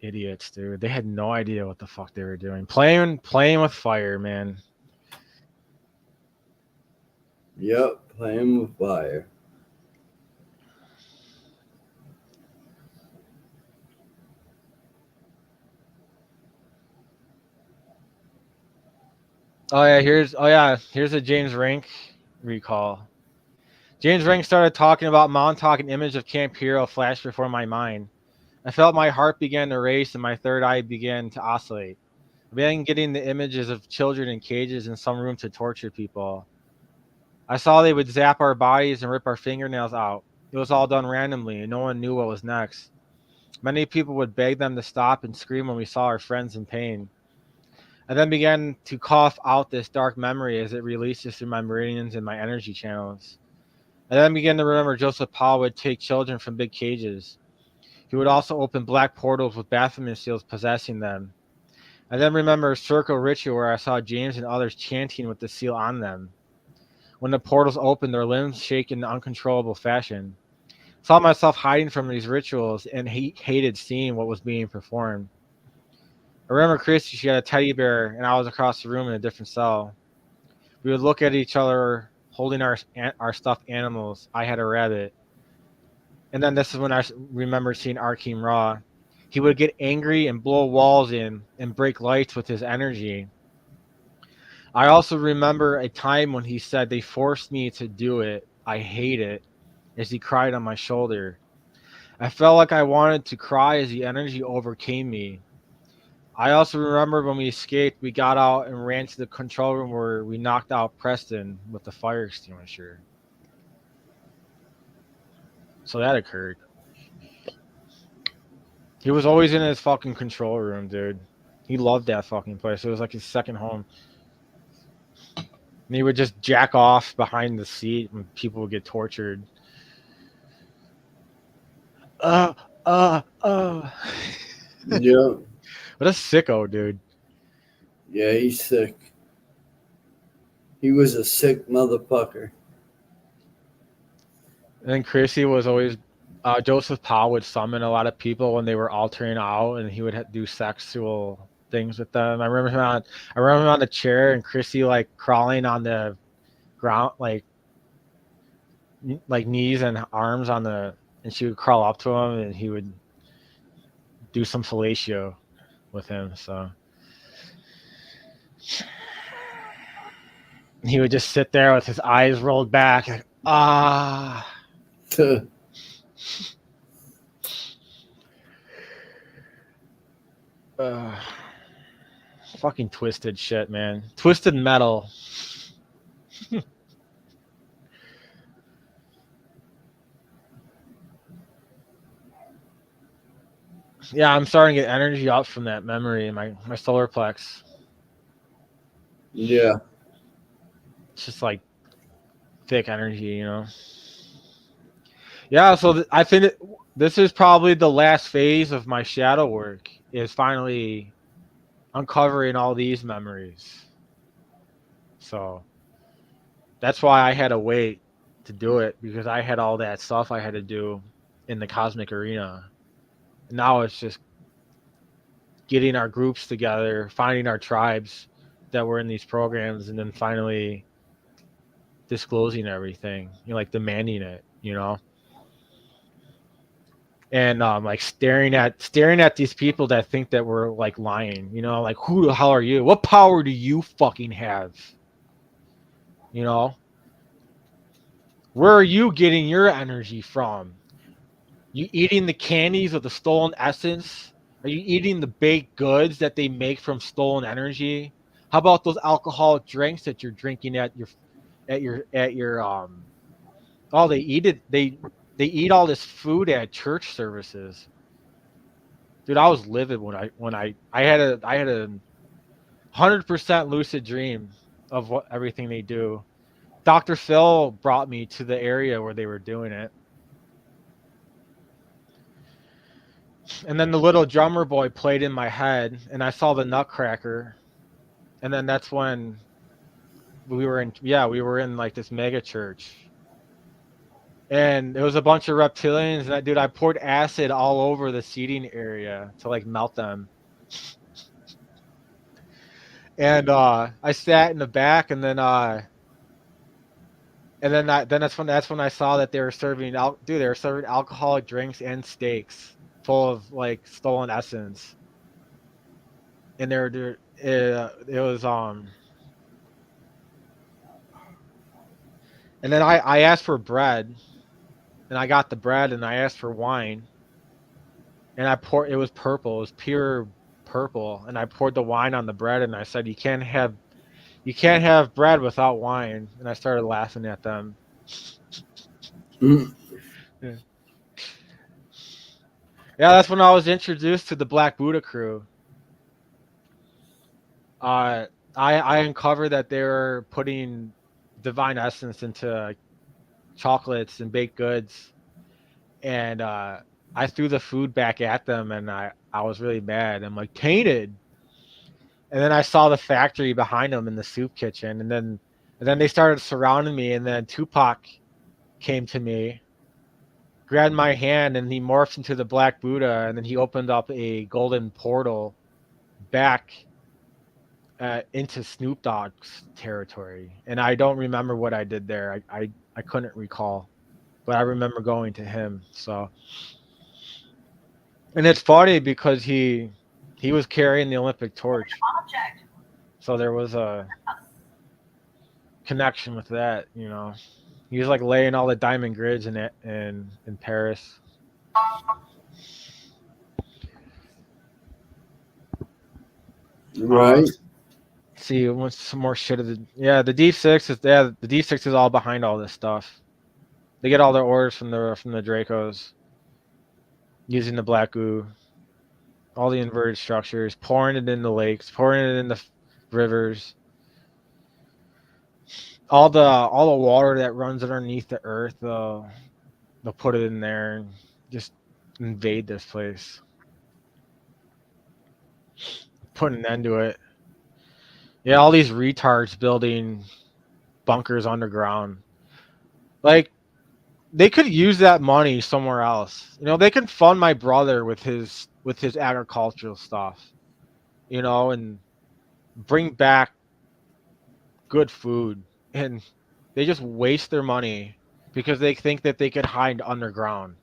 [SPEAKER 3] idiots, dude. They had no idea what the fuck they were doing. Playing with fire, man.
[SPEAKER 2] Yep. Playing with fire.
[SPEAKER 3] Here's a James Rank recall. James Rank started talking about Montauk. An image of Camp Hero flashed before my mind. I felt my heart began to race and my third eye began to oscillate. I began getting the images of children in cages in some room to torture people. I saw they would zap our bodies and rip our fingernails out. It was all done randomly, and no one knew what was next. Many people would beg them to stop and scream when we saw our friends in pain. I then began to cough out this dark memory as it releases through my meridians and my energy channels. I then began to remember Joseph Paul would take children from big cages. He would also open black portals with Baphomet seals possessing them. I then remember a circle ritual where I saw James and others chanting with the seal on them. When the portals opened, their limbs shake in uncontrollable fashion. I saw myself hiding from these rituals and hated seeing what was being performed. I remember Christy, she had a teddy bear, and I was across the room in a different cell. We would look at each other holding our stuffed animals. I had a rabbit. And then this is when I remember seeing Arkeem Raw. He would get angry and blow walls in and break lights with his energy. I also remember a time when he said they forced me to do it. I hate it, as he cried on my shoulder. I felt like I wanted to cry as the energy overcame me. I also remember when we escaped, we got out and ran to the control room where we knocked out Preston with the fire extinguisher. So that occurred. He was always in his fucking control room, dude. He loved that fucking place. It was like his second home. And he would just jack off behind the seat when people would get tortured. Uh, uh.
[SPEAKER 2] Yep.
[SPEAKER 3] What a sicko, dude.
[SPEAKER 2] Yeah, he's sick. He was a sick motherfucker.
[SPEAKER 3] And then Chrissy was always Joseph Powell would summon a lot of people when they were altering out, and he would do sexual things with them. I remember him on the chair, and Chrissy like crawling on the ground, like knees and arms on the, and she would crawl up to him, and he would do some fellatio with him. So he would just sit there with his eyes rolled back, like, ah. Fucking twisted shit, man. Twisted metal. Yeah, I'm starting to get energy out from that memory in my solar plex.
[SPEAKER 2] Yeah.
[SPEAKER 3] It's just like thick energy, you know. Yeah, so I think this is probably the last phase of my shadow work, is finally uncovering all these memories. So that's why I had to wait to do it, because I had all that stuff I had to do in the cosmic arena. Now it's just getting our groups together, finding our tribes that were in these programs, and then finally disclosing everything, you know, like demanding it, you know. And like staring at these people that think that we're like lying, you know, like, who the hell are you? What power do you fucking have? You know, where are you getting your energy from? You eating the candies of the stolen essence? Are you eating the baked goods that they make from stolen energy? How about those alcoholic drinks that you're drinking at your oh, they eat it, they eat all this food at church services. Dude, I was livid when I had a 100% lucid dream of what everything they do. Dr. Phil brought me to the area where they were doing it. And then the little drummer boy played in my head, and I saw the Nutcracker. And then that's when we were in like this mega church. And it was a bunch of reptilians, and dude, I poured acid all over the seating area to like melt them. And I sat in the back, and then that's when I saw that they were serving they were serving alcoholic drinks and steaks full of like stolen essence. And it was and then I asked for bread, and I got the bread, and I asked for wine, and it was purple, it was pure purple, and I poured the wine on the bread, and I said, you can't have bread without wine. And I started laughing at them.
[SPEAKER 2] Mm.
[SPEAKER 3] Yeah. Yeah, that's when I was introduced to the Black Buddha crew. I uncovered that they were putting divine essence into chocolates and baked goods, and I threw the food back at them, and I was really mad. I'm like, tainted. And then I saw the factory behind them in the soup kitchen, and then they started surrounding me, and then Tupac came to me, grabbed my hand, and he morphed into the Black Buddha, and then he opened up a golden portal back into Snoop Dogg's territory. And I don't remember what I did there. I couldn't recall, but I remember going to him. So, and it's funny because he was carrying the Olympic torch, so there was a connection with that. You know, he was like laying all the diamond grids in Paris.
[SPEAKER 2] Right.
[SPEAKER 3] See, what's some more shit of the D6 is all behind all this stuff. They get all their orders from the Dracos using the black goo, all the inverted structures, pouring it in the lakes, pouring it in the rivers, all the water that runs underneath the earth. They'll put it in there and just invade this place, put an end to it. Yeah, all these retards building bunkers underground. Like, they could use that money somewhere else. You know, they can fund my brother with his agricultural stuff, you know, and bring back good food. And they just waste their money because they think that they could hide underground.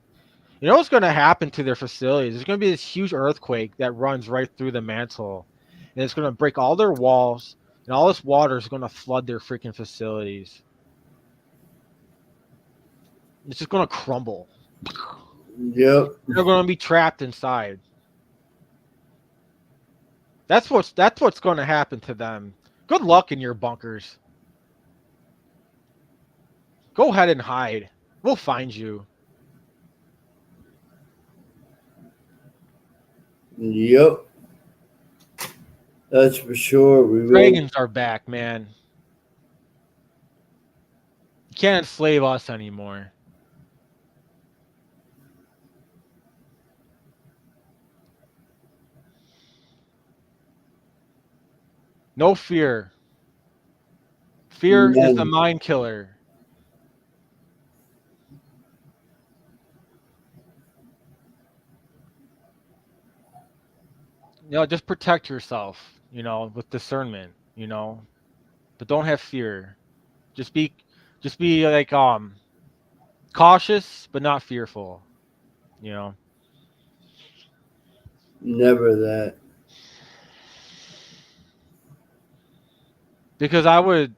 [SPEAKER 3] You know what's going to happen to their facilities? There's going to be this huge earthquake that runs right through the mantle, and it's going to break all their walls, and all this water is going to flood their freaking facilities. It's just going to crumble.
[SPEAKER 2] Yep.
[SPEAKER 3] They're going to be trapped inside. That's what's going to happen to them. Good luck in your bunkers. Go ahead and hide. We'll find you.
[SPEAKER 2] Yep. That's for sure. We will.
[SPEAKER 3] Dragons are back, man. You can't enslave us anymore. No fear. Fear is the
[SPEAKER 2] None.
[SPEAKER 3] mind killer. Just protect yourself, with discernment, but don't have fear. Just be like cautious but not fearful, you know.
[SPEAKER 2] Never that.
[SPEAKER 3] Because a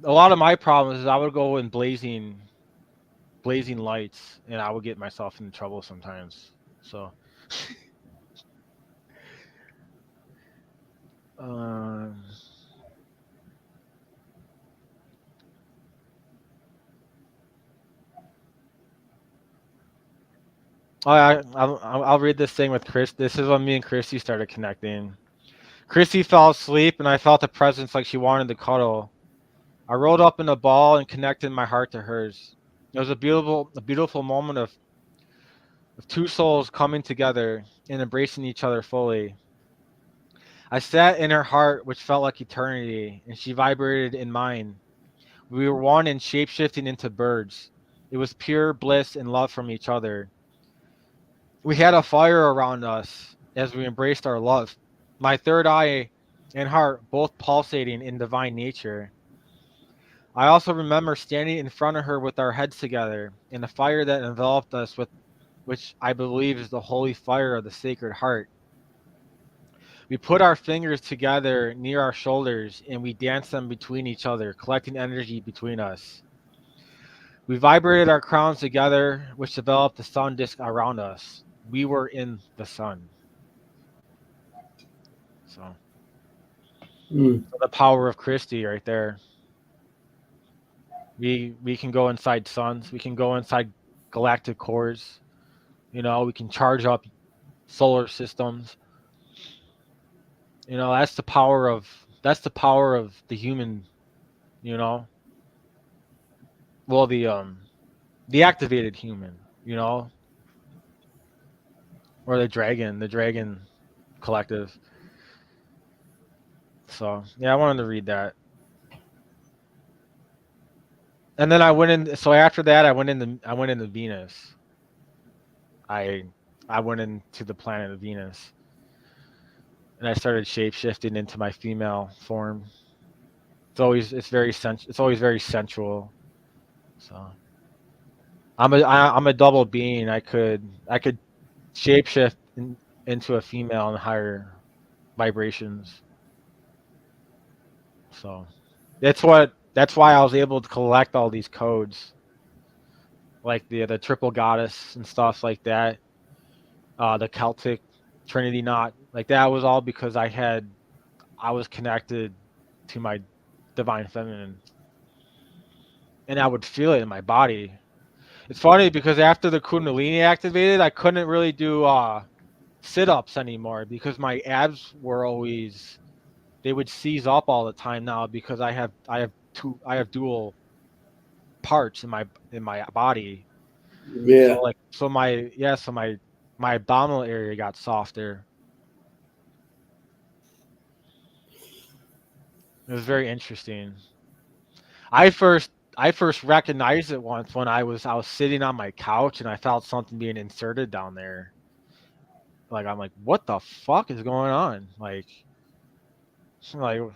[SPEAKER 3] lot of my problems is I would go in blazing lights and I would get myself into trouble sometimes. So um I'll read this thing with Chris. This is when me and Chrissy started connecting. Chrissy fell asleep and I felt a presence like she wanted to cuddle. I rolled up in a ball and connected my heart to hers. It was a beautiful moment of two souls coming together and embracing each other fully. I sat in her heart, which felt like eternity, and she vibrated in mine. We were one and shape-shifting into birds. It was pure bliss and love from each other. We had a fire around us as we embraced our love. My third eye and heart both pulsating in divine nature. I also remember standing in front of her with our heads together in the fire that enveloped us, with which I believe is the holy fire of the Sacred Heart. We put our fingers together near our shoulders and we danced them between each other, collecting energy between us. We vibrated our crowns together, which developed the sun disk around us. We were in the sun. So,
[SPEAKER 2] Mm.
[SPEAKER 3] the power of Christie right there. We can go inside suns. We can go inside galactic cores. We can charge up solar systems. That's the power of the human. You know, well the activated human. Or the dragon collective. So yeah, I wanted to read that. And then I went in. So after that, I went into Venus. I I went into the planet of Venus, and I started shape shifting into my female form. It's always very sensual. So I'm a double being. I could shapeshift into a female in higher vibrations. So that's why I was able to collect all these codes, like the triple goddess and stuff like that. The Celtic Trinity knot, like that was all because I was connected to my divine feminine, and I would feel it in my body. It's funny because after the Kundalini activated, I couldn't really do sit-ups anymore because my abs were always they would seize up all the time now because I have dual parts in my body. So
[SPEAKER 2] Yeah.
[SPEAKER 3] like so my abdominal area got softer. It was very interesting. I first recognized it once when I was sitting on my couch and I felt something being inserted down there. Like I'm like, what the fuck is going on? Like, and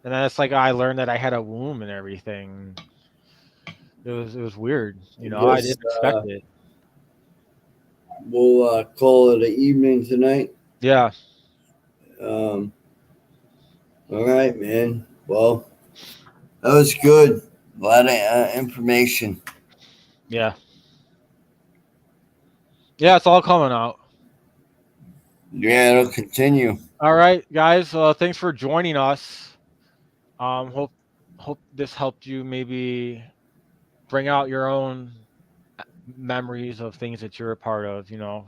[SPEAKER 3] then it's like I learned that I had a womb and everything. It was weird.
[SPEAKER 2] I
[SPEAKER 3] I
[SPEAKER 2] guess
[SPEAKER 3] didn't expect it.
[SPEAKER 2] we'll call it an evening tonight.
[SPEAKER 3] Yeah.
[SPEAKER 2] All right, man. Well, that was good. A lot of information.
[SPEAKER 3] Yeah. Yeah, it's all coming out.
[SPEAKER 2] Yeah, it'll continue.
[SPEAKER 3] All right, guys. Thanks for joining us. Hope this helped you maybe bring out your own memories of things that you're a part of. You know,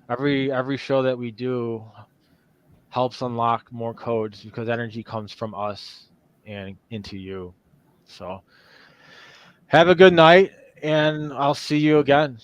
[SPEAKER 3] every show that we do helps unlock more codes because energy comes from us and into you. So have a good night, and I'll see you again.